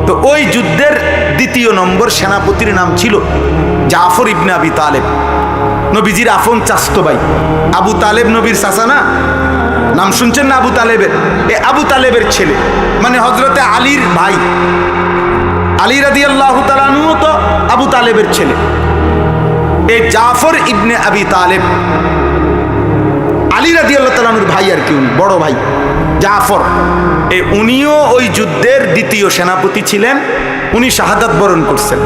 Speaker 1: তো ওই যুদ্ধের 2 নম্বর সেনাপতির নাম ছিল জাফর ইবনে আবি তালেব, নবীজির আপন চাচতো ভাই। আবু তালেব নবীর চাচা না, নাম শুনছেন না আবু তালেবের? এ আবু তালেবের ছেলে, মানে হযরতে আলীর ভাই। আলী রাদিয়াল্লাহু তাআলা আনহু তো আবু তালেবের ছেলে। এই জাফর ইবনে আবি তালেব আলী রাদিয়াল্লাহু তাআলা আনহুর ভাই, আর কি উনি বড় ভাই জাফর। উনিও ওই যুদ্ধের 2য় সেনাপতি ছিলেন। উনি শাহাদাত বরণ করছেন,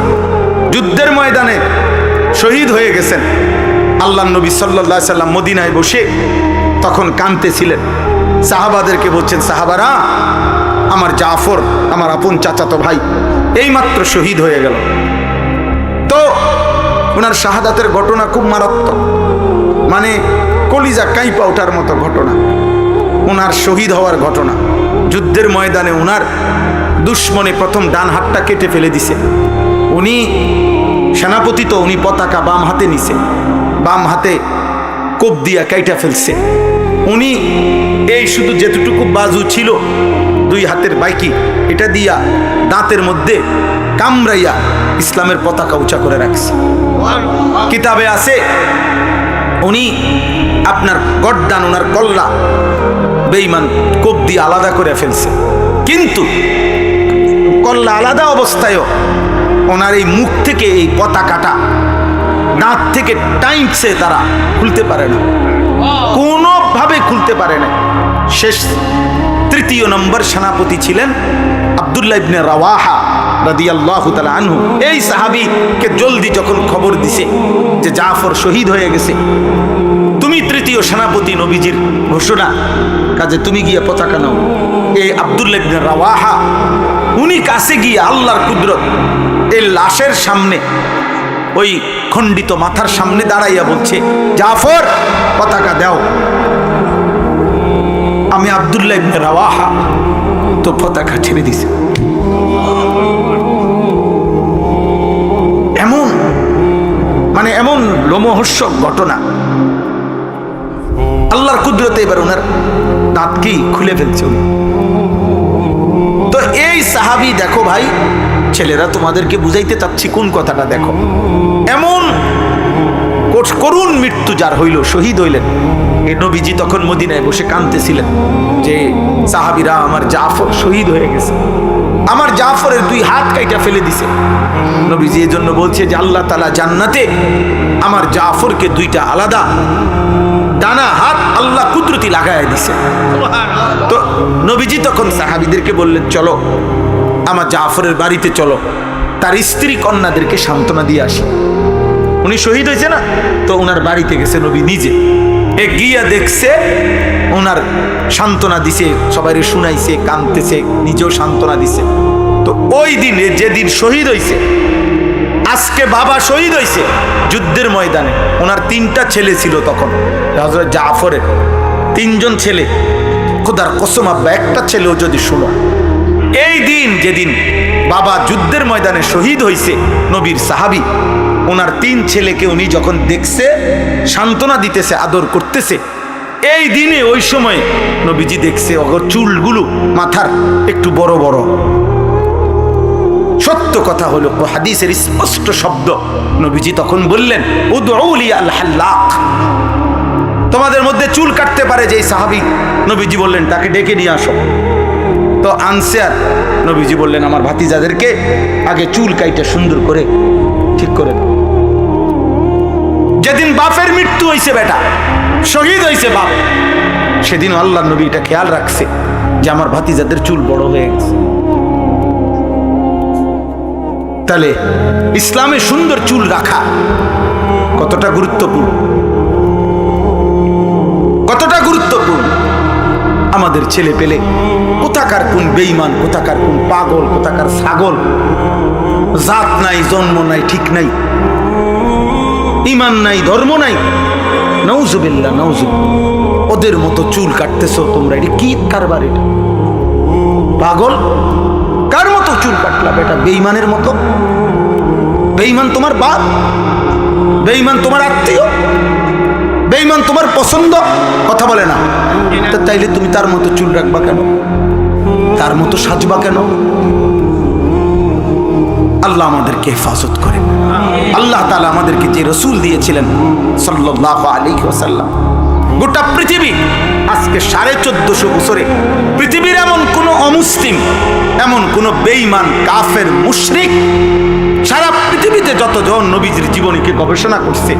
Speaker 1: যুদ্ধের ময়দানে শহীদ হয়ে গেছেন। আল্লাহর নবী সাল্লাল্লাহু আলাইহি সাল্লাম মদিনায় বসে তখন কাঁদতেছিলেন, সাহাবাদেরকে বলছেন, সাহাবারা, আমার জাফর, আমার আপন চাচাতো ভাই, এইমাত্র শহীদ হয়ে গেল। তো ওনার শাহাদাতের ঘটনা খুব মারাত্মক, মানে কলিজা কাঁইপা ওঠার মতো ঘটনা। ওনার শহীদ হওয়ার ঘটনা, যুদ্ধের ময়দানে ওনার দুশ্মনে প্রথম ডান হাতটা কেটে ফেলে দিছে। উনি সেনাপতি, তো উনি পতাকা বাম হাতে নিছে, বাম হাতে কোপ দিয়া কাইটা ফেলছে। উনি এই শুধু যেটুকু বাজু ছিল 2 হাতের বাইকি, এটা দিয়া দাঁতের মধ্যে কামড়াইয়া ইসলামের পতাকা উঁচা করে রাখছে। কিতাবে আছে উনি আপনার গর্দান, ওনার কল্লা বেঈমান কোপ দিয়ে আলাদা করে ফেলছে, কিন্তু কল্লা আলাদা অবস্থায়ও ওনার এই মুখ থেকে এই পতাকাটা দাঁত থেকে টাইমছে, তারা খুলতে পারে না, কোনোভাবে খুলতে পারে না। শেষ 3য় নম্বর সেনাপতি ছিলেন আব্দুল্লাহ ইবনে রাওয়াহা রাদিয়াল্লাহু তাআলা আনহু। এই সাহাবীকে জলদি যখন খবর দিছে যে জাফর শহীদ হয়ে গেছে, তুমি 3য় সেনাপতি, নবীজির ঘোষণা, কাজে তুমি গিয়ে পতাকা নাও। এই আব্দুল্লাহ ইবনে রাওয়াহা উনি কাছে গিয়ে আল্লাহর কুদরত, এই লাশের সামনে, ওই খণ্ডিত মাথার সামনে দাঁড়াইয়া বলছে, জাফর পতাকা দাও। আমি আব্দুল্লাহ ইবনে রাওয়াহা তো পতাকা ছেড়ে দিছে। এমন মানে এমন লোমহর্ষক ঘটনা, আল্লাহর কুদরতে এবার ওনার দাঁতকেই খুলে ফেলছে উনি। তো এই সাহাবী, দেখো ভাই, ছেলেরা তোমাদেরকে বুঝাইতে চাচ্ছি কোন কথাটা, দেখো এমন করুণ মৃত্যু যার হইল, শহীদ হইলেন। এই নবীজি তখন মদিনায় বসে কাঁদতেছিলেন যে সাহাবীরা, আমার জাফর শহীদ হয়ে গেছে, আমার জাফরের 2 হাত কাইটা ফেলে দিছে। নবীজি এই জন্য বলছে যে আল্লাহ তাআলা জান্নাতে আমার জাফরকে 2টা আলাদা ডানা হাত আল্লাহ কুদরতি লাগায় দিছে। তো নবীজি তখন সাহাবীদেরকে বললেন, চলো আমার জাফরের বাড়িতে চলো, তার স্ত্রী কন্যাদেরকে সান্ত্বনা দিয়ে আসি। উনি শহীদ হয়েছে না, তো ওনার বাড়িতে গেছে নবী নিজে। গিয়া দেখছে ওনার সান্ত্বনা দিছে, সবাই শুনাইছে, কাঁদতেছে, নিজেও সান্ত্বনা দিছে। তো ওই দিনে যেদিন শহীদ হয়েছে, আজকে বাবা শহীদ হয়েছে যুদ্ধের ময়দানে। ওনার 3টা ছেলে ছিল তখন, হযরত জাফরের 3জন ছেলে। খোদার কসম আব্বা, একটা ছেলেও যদি শুনো, এই দিন যেদিন বাবা যুদ্ধের ময়দানে শহীদ হয়েছে, নবীর সাহাবী, ওনার 3 ছেলেকে উনি যখন দেখছে, সান্ত্বনা দিতেছে, আদর করতেছে, এই দিনে ওই সময় নবীজি দেখছে ওর চুলগুলো মাথার একটু বড় বড়। সত্য কথা হলো, হাদিসের স্পষ্ট শব্দ, নবীজি তখন বললেন, উদউ লি আল হাল্লাক। তোমাদের মধ্যে চুল কাটতে পারে যে সাহাবী, নবীজি বললেন তাকে ডেকে নিয়ে আসো। তো আনছে, আর নবীজি বললেন আমার ভাতিজাদেরকে আগে চুল কাইটা সুন্দর করে ঠিক করে দাও। যেদিন বাপের মৃত্যু হয়েছে, বেটা শহীদ হয়েছে বাপ, সেদিন আল্লাহ নবী এটা খেয়াল রাখছে যে আমার ভাতিজাদের চুল বড় হয়ে গেছে। তাহলে ইসলামে সুন্দর চুল রাখা কতটা গুরুত্বপূর্ণ, কতটা গুরুত্বপূর্ণ। আমাদের ছেলে পেলে কোথাকার কোন বেঈমান, কোথাকার কোন পাগল, কোথাকার ছাগল, জাত নাই, জন্ম নাই, ঠিক নাই, ঈমান নাই, ধর্ম নাই, নাউজুবিল্লাহ নাউজুবিল্লাহ, ওদের মতো চুল কাটতেছো তোমরা। এটা কি কারবার? এটা পাগল, কার মতো চুল কাটলা বেটা? বেঈমানের মতো। বেঈমান তোমার বাপ, বেঈমান তোমার আত্মীয়, বেঈমান তোমার পছন্দ, কথা বলে না। তাইলে তুমি তার মতো চুল রাখবা কেন? তার মতো সাজবা কেন? আল্লাহ আমাদেরকে হেফাজত করেন। আল্লাহ তাআলা আমাদেরকে যে রসুল দিয়েছিলেন সাল্লাল্লাহু আলাইহি ওয়াসাল্লাম, গোটা পৃথিবী আজকে 1450 বছরে পৃথিবীর এমন কোন অমুসলিম, এমন কোন বেঈমান, কাফের, মুশরিক, সারা পৃথিবীতে যতজন নবীজির জীবনীকে গবেষণা করছে,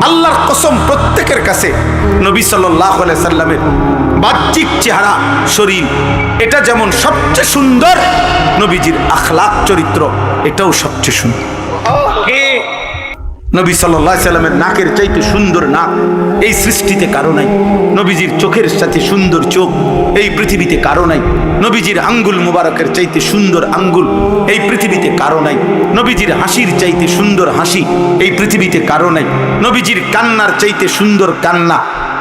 Speaker 1: আল্লাহর কসম প্রত্যেকের কাছে নবী সাল্লাল্লাহু আলাইহি সাল্লামের বাহ্যিক চেহারা, শরীর, এটা যেমন সবচেয়ে সুন্দর, নবীজির আখলাক, চরিত্র, এটাও সবচেয়ে সুন্দর। নবী সাল্লাল্লাহু আলাইহি সাল্লামের নাকের চাইতে সুন্দর নাক এই সৃষ্টিতে কারো নাই। নবীজির চোখের সাথে সুন্দর চোখ এই পৃথিবীতে কারো নাই। নবীজির আঙ্গুল মুবারকের চাইতে সুন্দর আঙ্গুল এই পৃথিবীতে কারো নাই। নবীজির হাসির চাইতে সুন্দর হাসি এই পৃথিবীতে কারো নাই। নবীজির কান্নার চাইতে সুন্দর কান্না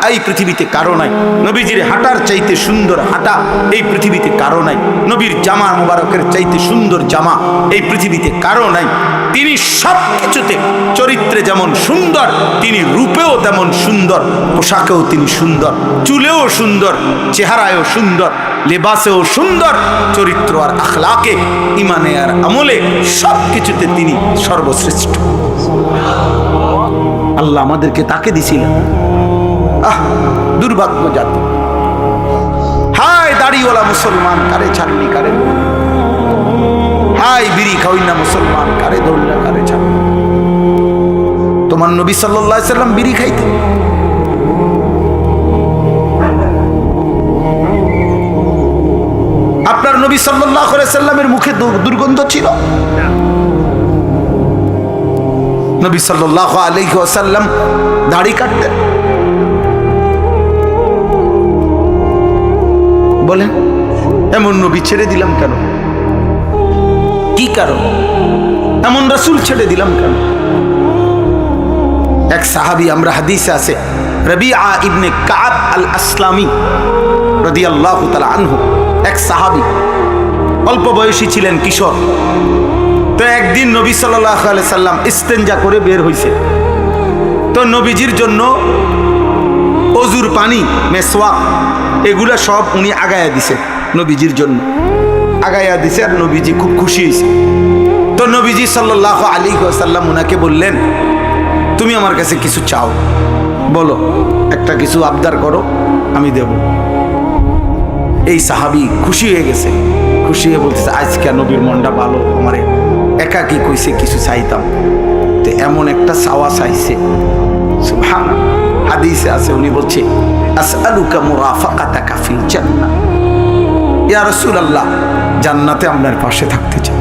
Speaker 1: এই পৃথিবীতে কারো নাই। নবীজির হাঁটার চাইতে সুন্দর হাঁটা এই পৃথিবীতে কারো নাই। নবীর জামা মুবারকের চাইতে সুন্দর জামা এই পৃথিবীতে কারো নাই। তিনি সব কিছুতে, চরিত্রে যেমন সুন্দর, তিনি রূপেও তেমন সুন্দর, পোশাকেও তিনি সুন্দর, চুলেও সুন্দর, চেহারায়ও সুন্দর, লেবাসেও সুন্দর, চরিত্র আর আখলাকে, ইমানে আর আমলে সব কিছুতে তিনি সর্বশ্রেষ্ঠ। আল্লাহ আমাদেরকে তাকে দিছিলেন। দুর্ভাগ্য জাতি, হায় দাড়িওয়ালা মুসলমান, কারে ছাড়লি কারে, হায় বিড়ি খাওয়াই না মুসলমান, কারে ধরলা কারে ছাড়লি। তোমার নবী সাল্লাল্লাহু আলাইহি সাল্লাম বিড়ি খাইতেন। আপনার নবী সাল্লাল্লাহু আলাইহি সাল্লামের মুখে দুর্গন্ধ ছিল? নবী সাল্লাল্লাহু আলাইহি ওয়াসাল্লাম দাড়ি কাটতেন? বলেন, এমন নবী ছেড়ে দিলাম কেন? কি কারণ? এমন রাসূল ছেড়ে দিলাম কেন? এক সাহাবী, আমরা হাদিসে আছে, রবিআ ইবনে কাব আল আসলামি রাদিয়াল্লাহু তাআলা আনহু, এক সাহাবী, অল্প বয়সী ছিলেন, কিশোর। তো একদিন নবী সাল্লাল্লাহু আলাইহি সাল্লাম ইস্তেঞ্জা করে বের হইছে। তো নবীজির জন্য অজুর পানি, মেসওয়াক, এগুলা সব উনি আগায়া দিছে, নবীজির জন্য আগায়া দিছে। আর নবীজি খুব খুশি হয়েছে। তো নবীজি সাল্লাল্লাহু আলাইহি ওয়াসাল্লাম উনাকে বললেন, তুমি আমার কাছে কিছু চাও, বলো, একটা কিছু আবদার করো, আমি দেব। এই সাহাবী খুশি হয়ে গেছে, খুশি হয়ে বলতেছে, আজকে নবীর মনটা ভালো, আমারে একাকি কইছে কিছু চাইতাম, তো এমন একটা চাওয়া চাইছে। সুবহানাল্লাহ, হাদিসে আছে, উনি বলছে, আসআলুকা মুরাফাকাতাকা ফিল জান্নাহ, ইয়া রাসূলুল্লাহ, জান্নাতে আপনার পাশে থাকতে চাই।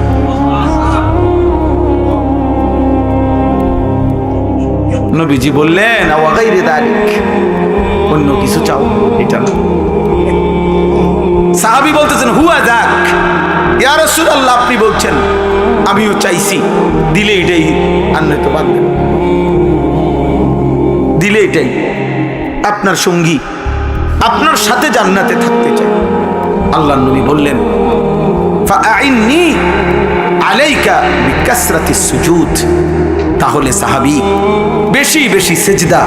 Speaker 1: নবীজি বললেন, ওয়া গায়রি যালিক, অন্য কিছু চাও, এটা না। সাহাবী বলতেছেন, হুয়া যাক, ইয়া রাসূলুল্লাহ, আপনি বলছেন, আমিও চাইছি, দিলে এটাই, আর নয়তো বাদ দেন, দিলে এটাই, আপনার সঙ্গী, আপনার সাথে জান্নাতে থাকতে চাই। আল্লাহর নবী বললেন, ফাআইন্নি আলাইকা বিকাসরাতিস সুজুদ, তাহলে সাহাবী বেশি বেশি সেজদা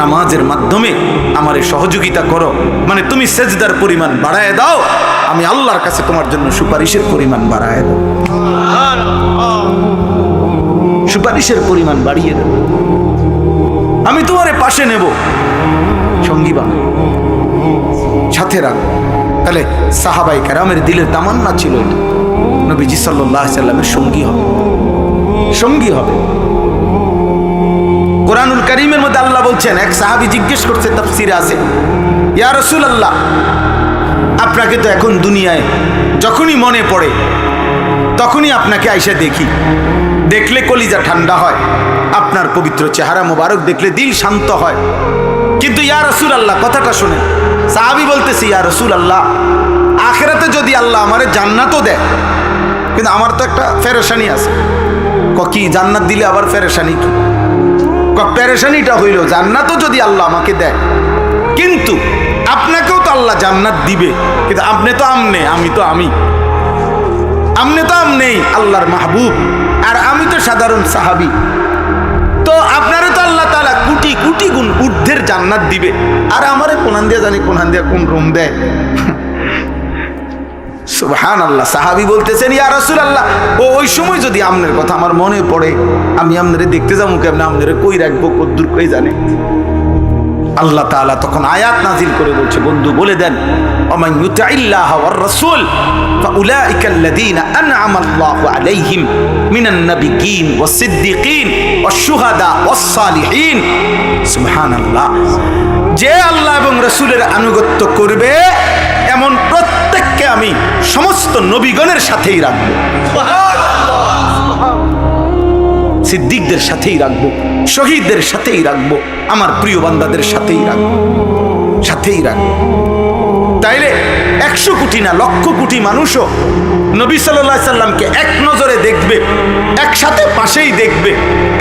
Speaker 1: নামাজের মাধ্যমে আমারে সহযোগিতা করো, মানে তুমি সেজদার পরিমাণ বাড়ায় দাও, আমি আল্লাহর কাছে তোমার জন্য সুপারিশের পরিমাণ বাড়ায় দাও, সুপারিশের পরিমাণ বাড়িয়ে দেব, আমি তোমারে পাশে নেব, সঙ্গী বানাবো, সাথে রাখবো। তাহলে সাহাবায়ে কেরামের দিলের তামান্না ছিল এটা, নবীজি সাল্লাল্লাহু আলাইহি সাল্লামের সঙ্গী হবে, সঙ্গী হবে। কুরআনুল কারীমের মধ্যে আল্লাহ বলছেন, এক সাহাবী জিজ্ঞেস করছে, তাফসীরে আছে, ইয়া রাসূলুল্লাহ, আপনাকে তো এখন দুনিয়ায় যখনই মনে পড়ে তখনই আপনাকে আইসা দেখি, দেখলে কলিজা ঠান্ডা হয়, আপনার পবিত্র চেহারা মোবারক দেখলে দিল শান্ত হয়, কিন্তু ইয়া রাসূলুল্লাহ, কথাটা শুনেন। সাহাবী বলতেছে, ইয়া রাসূলুল্লাহ, আখিরাতে যদি আল্লাহ আমারে জান্নাতও দেয়, কিন্তু আমার তো একটা পেরেশানি আছে। কি জান্নাত দিলে আবার পেরেশানি কি? পেরেশানিটা হইল, জান্নাতও যদি আল্লাহ আমাকে দেয়, কিন্তু আপনাকেও তো আল্লাহ জান্নাত দিবে, কিন্তু আপনি তো আমনে, আমি তো আমি, আপনি তো আমনেই আল্লাহর মাহবুব, আর আমি তো সাধারণ সাহাবী, তো আপনারও তো আল্লাহ তাআলা কোটি কোটি গুণ ঊর্ধ্বের জান্নাত দিবে, আর আমারে কোনান দিয়া জানি কোনান দিয়া কোন রুম দেয়। সুবহানাল্লাহ, সাহাবী বলতেছেন, ইয়া রাসূলুল্লাহ, ওই সময় যদি আপনার কথা আমার মনে পড়ে, আমি আপনারে দেখতে যাবো কেমনে, আপনারে কই রাখবো, কদ্দুর কই জানে। আল্লাহ তাআলা তখন আয়াত নাজিল করে বলছে, বন্ধু বলে দেন, ওমান ইউতিইল্লাহ ওয়ার রাসূল ফাউলাইকাল্লাযীনা আন'আমাল্লাহু আলাইহিম মিনান নাবিয়্যিন ওয়াস সিদ্দীকিন ওয়াশ শুহাদা ওয়াস সালিহিন। সুবহানাল্লাহ, যে আল্লাহ এবং রাসূলের আনুগত্য করবে এমন প্রত্যেককে আমি সমস্ত নবীগণের সাথেই রাখবো, সিদ্দিকদের সাথেই রাখবো, শহীদদের সাথেই রাখবো, আমার প্রিয় বান্দাদের সাথেই রাখবো, সাথেই রাখবো। তাইলে 100 কোটি না লক্ষ কোটি মানুষও নবী সাল্লাল্লাহু আলাইহি সাল্লামকে এক নজরে দেখবে, একসাথে পাশেই দেখবে,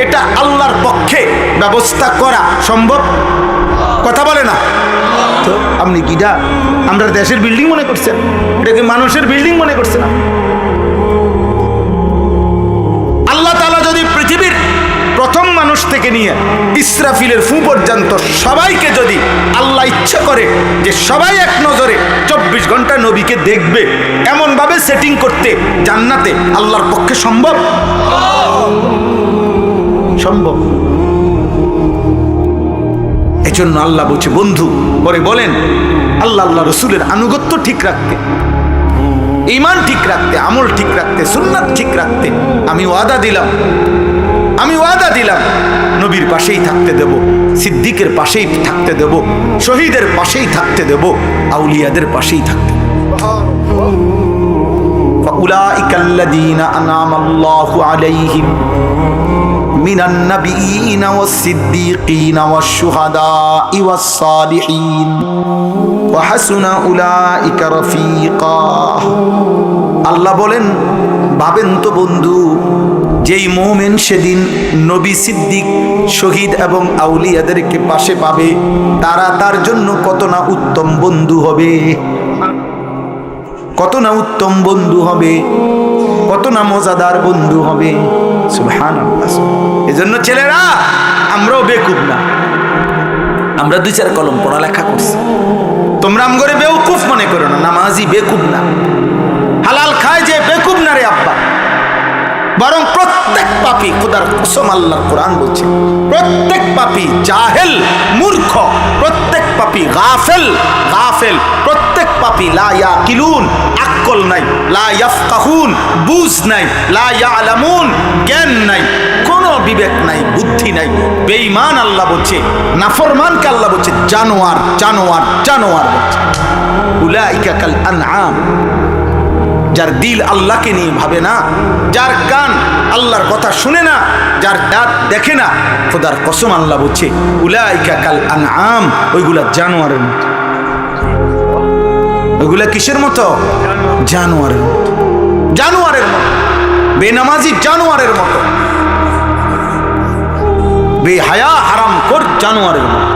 Speaker 1: এটা আল্লাহর পক্ষে ব্যবস্থা করা সম্ভব? কথা বলে না তো। আপনি কিটা আমরা দেশের বিল্ডিং মনে করছেন? এটাকে মানুষের বিল্ডিং মনে করছেন? আল্লাহ তাআলা যদি পৃথিবীর প্রথম মানুষ থেকে নিয়ে ইসরাফিলের ফু পর্যন্ত সবাইকে যদি আল্লাহ ইচ্ছা করে যে সবাই এক নজরে 24 ঘন্টা নবীকে দেখবে, এমন ভাবে সেটিং করতে জান্নাতে আল্লাহর পক্ষে সম্ভব? সম্ভব। এজন্য আল্লাহ বলছে, বন্ধু পরে বলেন, আল্লাহ আল্লাহ রসুলের আনুগত্য ঠিক রাখতে, ঈমান ঠিক রাখতে, আমল ঠিক রাখতে, সুন্নাত ঠিক রাখতে আমি ওয়াদা দিলাম নবীর পাশেই থাকতে দেব, সিদ্দিকের পাশেই থাকতে দেব, শহীদের পাশেই থাকতে দেব, আউলিয়াদের পাশেই থাকতে দেব। ফাউলাইকাল্লাযীনা আন'আমাল্লাহু আলাইহিম মিনান নাবিয়্যিনা ওয়াস সিদ্দীকিনা ওয়াশ শুহাদা'i ওয়াস সালিহিন ওয়া হাসুনা উলাইকা রাফীকা। আল্লাহ বলেন, ভাবেন তো বন্ধু, যেই মুমিন সেদিন নবী, সিদ্দিক, শহীদ এবং আউলিয়াদেরকে পাশে পাবে, তারা তার জন্য কত না উত্তম বন্ধু হবে, কত না উত্তম বন্ধু হবে, কত না মজাদার বন্ধু হবে। সুবহানাল্লাহ। এজন্য ছেলেরা, আমরাও বেকুব না, আমরা 2-4 কলম পড়ালেখা করছি, তোমরা আমগরে বেউকুফ মনে করো না, নামাজি বেকুব না, হালাল খায় যে বেকুব না রে আব্বা, বরং প্রত্যেক পাপী, খোদার কসম আল্লাহর কোরআন বলছে, প্রত্যেক পাপী জাহেল, মূর্খ, প্রত্যেক পাপী গাফেল, প্রত্যেক পাপী লা ইয়াকিলুন, আকল নাই, লা ইয়াফকাহুন, বুঝ নাই, লা ইয়ালামুন, জ্ঞান নাই, কোনো বিবেক নাই, বুদ্ধি নাই, বেঈমান আল্লাহ বলছে, নাফরমানকে আল্লাহ বলছে জানোয়ার, জানোয়ার, জানোয়ার বলছে। উলাইকা কাল আনআম, যার দিল আল্লাহকে নিয়ে ভাবে না, যার কান আল্লাহর কথা শুনে না, যার দাঁত দেখে না, খোদার কসম আল্লাহ বলছে উলাইকা কাল আনআম, ওইগুলা জানোয়ারের মতো। ওইগুলা কিসের মতো? জানোয়ারের মতো, জানোয়ারের মতো, বেনামাজি জানোয়ারের মতো, বেহায়া হারামখোর জানোয়ারের মতো,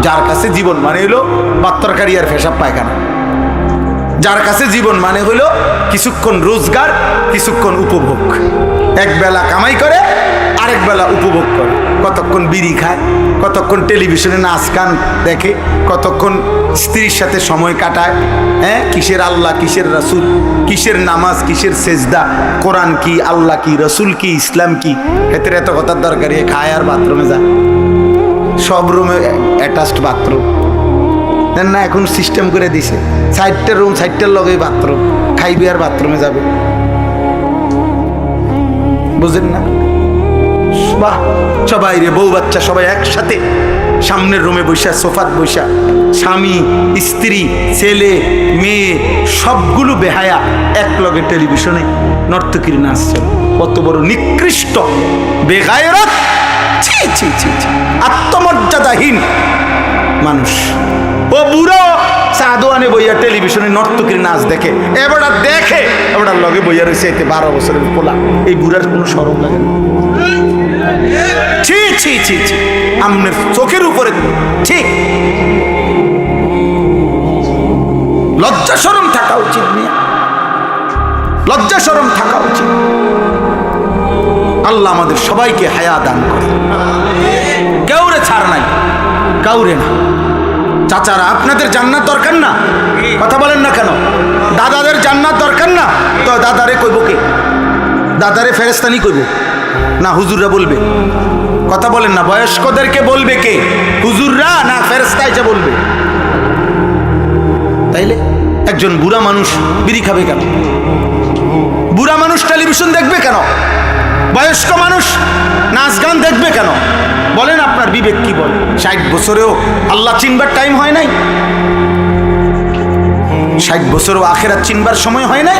Speaker 1: যার কাছে জীবন মানে হলো বাত্তরকারী আর পেশাব পায়খানা, যার কাছে জীবন মানে হলো কিছুক্ষণ রোজগার, কিছুক্ষণ উপভোগ, এক বেলা কামাই করে আরেক বেলা উপভোগ করে, কতক্ষণ বিড়ি খায়, কতক্ষণ টেলিভিশনে নাচ গান দেখে, কতক্ষণ স্ত্রীর সাথে সময় কাটায়, হ্যাঁ, কিসের আল্লাহ, কিসের রাসূল, কিসের নামাজ, কিসের সেজদা, কোরআন কি, আল্লাহ কি, রসুল কি, ইসলাম কি, এতে এত কথার দরকার, খায় আর বাথরুমে যায়, সব রুমে অ্যাটাচড বাথরুম না, এখন সিস্টেম করে দিছে 60টা রুম, 60টার লগে বাথরুম, খাইবে আর বাথরুমে যাবে, বুঝেন না? বাহ, সবাই রে, বউ বাচ্চা সবাই একসাথে সামনের রুমে বৈশা, সোফাত বৈশা, স্বামী স্ত্রী ছেলে মেয়ে সবগুলো বেহায়া এক লগে টেলিভিশনে নর্তকীর নাচ চলে। কত বড় নিকৃষ্ট বেগায়রত, ছি ছি ছি ছি, আত্মমর্যাদাহীন মানুষ। ও বুড়ো সাদোয়ানে বইয়া টেলিভিশনে নর্তকীর নাচ দেখে, এবার দেখে এবার লগে বইয়া রয়েছে এতে 12 বছরের পোলা, এই বুড়ার কোনো শরম লাগে না? ছি ছি ছি ছি, আমনের চোখের উপরে ঠিক লজ্জা শরম থাকা উচিত, নিয়ে লজ্জা শরম থাকা উচিত। আল্লাহ আমাদের সবাইকে হায়া দান করে, কাউরে ছাড় নাই, কাউরে না। চাচারা, আপনাদের জান্নাত দরকার না? কথা বলেন না কেন? দাদাদের জান্নাত দরকার না? তো দাদারে কইব কে? দাদারে ফেরেশতানি কইব না হুজুররা বলবে? কথা বলেন না, বয়স্কদেরকে বলবে কে? হুজুররা না ফেরেশতা এসে বলবে? তাইলে একজন বুড়া মানুষ বিড়ি খাবে কেন? বুড়া মানুষ টেলিভিশন দেখবে কেন? বয়স্ক মানুষ নাচ গান দেখবে কেন? বলেন, আপনার বিবেক কি বলে? 60 বছরেও আল্লাহ চিনবার টাইম হয় নাই? 60 বছরেও আখিরাত চিনবার সময় হয় নাই?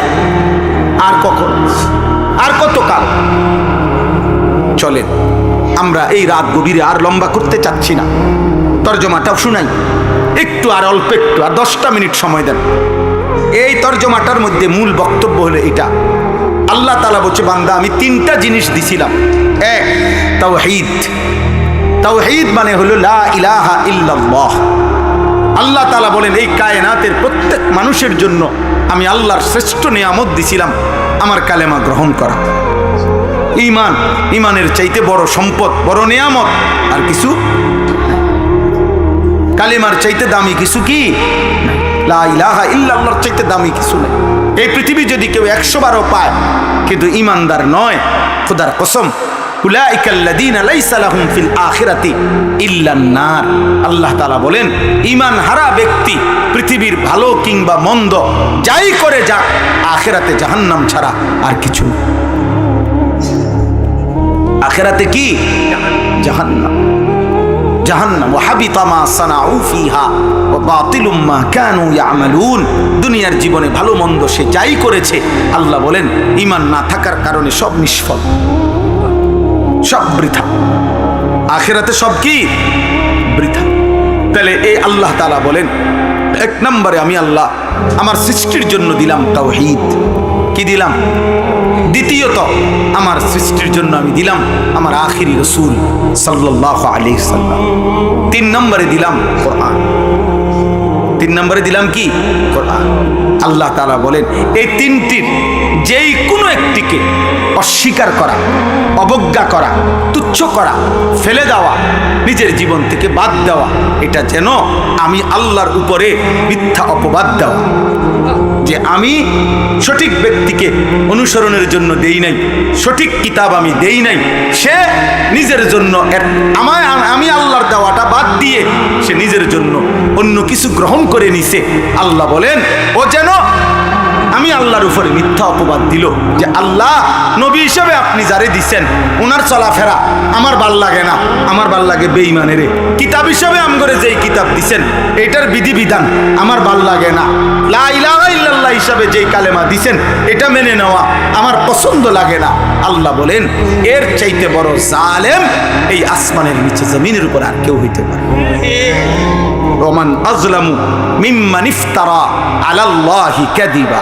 Speaker 1: আর কখন, আর কত কাল? চলেন, আমরা এই রাত গভীরে আর লম্বা করতে চাচ্ছি না, তর্জমাটাও শুনাই একটু, আর অল্প একটু, আর 10টা মিনিট সময় দেন। এই তর্জমাটার মধ্যে মূল বক্তব্য হলো এটা, আল্লাহ তাআলা বলছে, বান্দা আমি 3টা জিনিস দিছিলাম। এক, তাওহীদ। তাওহীদ মানে হলো লা ইলাহা ইল্লাল্লাহ। আল্লাহ তাআলা বলেন, এই কায়নাতের প্রত্যেক মানুষের জন্য আমি আল্লাহর শ্রেষ্ঠ নিয়ামত দিছিলাম আমার কালেমা গ্রহণ করা। ঈমান, ঈমানের চাইতে বড় সম্পদ, বড় নিয়ামত আর কিছু, কালেমার চাইতে দামি কিছু কি? লা ইলাহা ইল্লাল্লাহর চাইতে দামি কিছু নেই। এই পৃথিবী যদি কেউ 100 বারও পায় কিন্তু ইমানদার নয়, খোদার কসম, উলাইকাল্লাযীনা লাইসা লাহুম ফিল আখিরাতি ইল্লান নার। আল্লাহ তাআলা বলেন, ঈমান হারা ব্যক্তি পৃথিবীর ভালো কিংবা মন্দ যাই করে যাক, আখিরাতে জাহান্নাম ছাড়া আর কিছু না। আখিরাতে কি? জাহান্নাম। জাহান্নাম। ওয়া হাবিতা মা সানাউ ফিহা ওয়া বাতিলুম মা কানু ইয়ামালুন। দুনিয়ার জীবনে ভালো মন্দ সে যাই করেছে, আল্লাহ বলেন ঈমান না থাকার কারণে সব নিষ্ফল, সব বৃথা। আখিরাতে সব কি? বৃথা। তাহলে এই আল্লাহ তাআলা বলেন, 1 নম্বরে আমি আল্লাহ আমার সৃষ্টির জন্য দিলাম তাওহীদ। কি দিলাম? দ্বিতীয়ত আমার সৃষ্টির জন্য আমি দিলাম আমার আখিরি রাসূল সাল্লাল্লাহু আলাইহি সাল্লাম। 3 নম্বরে দিলাম কোরআন। 3 নম্বরে দিলাম কি? কোরআন। আল্লাহ তাআলা বলেন, এই 3টির যেই কোনো একটিকে অস্বীকার করা, অবজ্ঞা করা, তুচ্ছ করা, ফেলে দেওয়া, নিজের জীবন থেকে বাদ দেওয়া, এটা যেন আমি আল্লাহর উপরে মিথ্যা অপবাদ দেওয়া, যে আমি সঠিক ব্যক্তিকে অনুসরণের জন্য দেই নাই, সঠিক কিতাব আমি দেই নাই, সে নিজের জন্য আমি আল্লাহর দেওয়াটা বাদ দিয়ে সে নিজের জন্য অন্য কিছু গ্রহণ করে নিছে। আল্লাহ বলেন ও যেন আমি আল্লাহর উপরে মিথ্যা অপবাদ দিল যে আল্লাহ নবী হিসেবে আপনি যারে দিছেন ওনার চলাফেরা আমার ভাল লাগে না, আমার ভাল লাগে বেঈমানেরে। কিতাব হিসেবে আমগরে যেই কিতাব দিছেন এটার বিধিবিধান আমার ভাল লাগে না। লা ইলাহা ইল্লাল্লাহ হিসাবে যেই কালেমা দিছেন এটা মেনে নেওয়া আমার পছন্দ লাগে না। আল্লাহ বলেন এর চাইতে বড় জালেম এই আসমানের নিচে জমিনের উপর আর কেউ হইতে পারে। ওমান আযলামু মিম্মান ইফতারা আলাল্লাহি কাযিবা।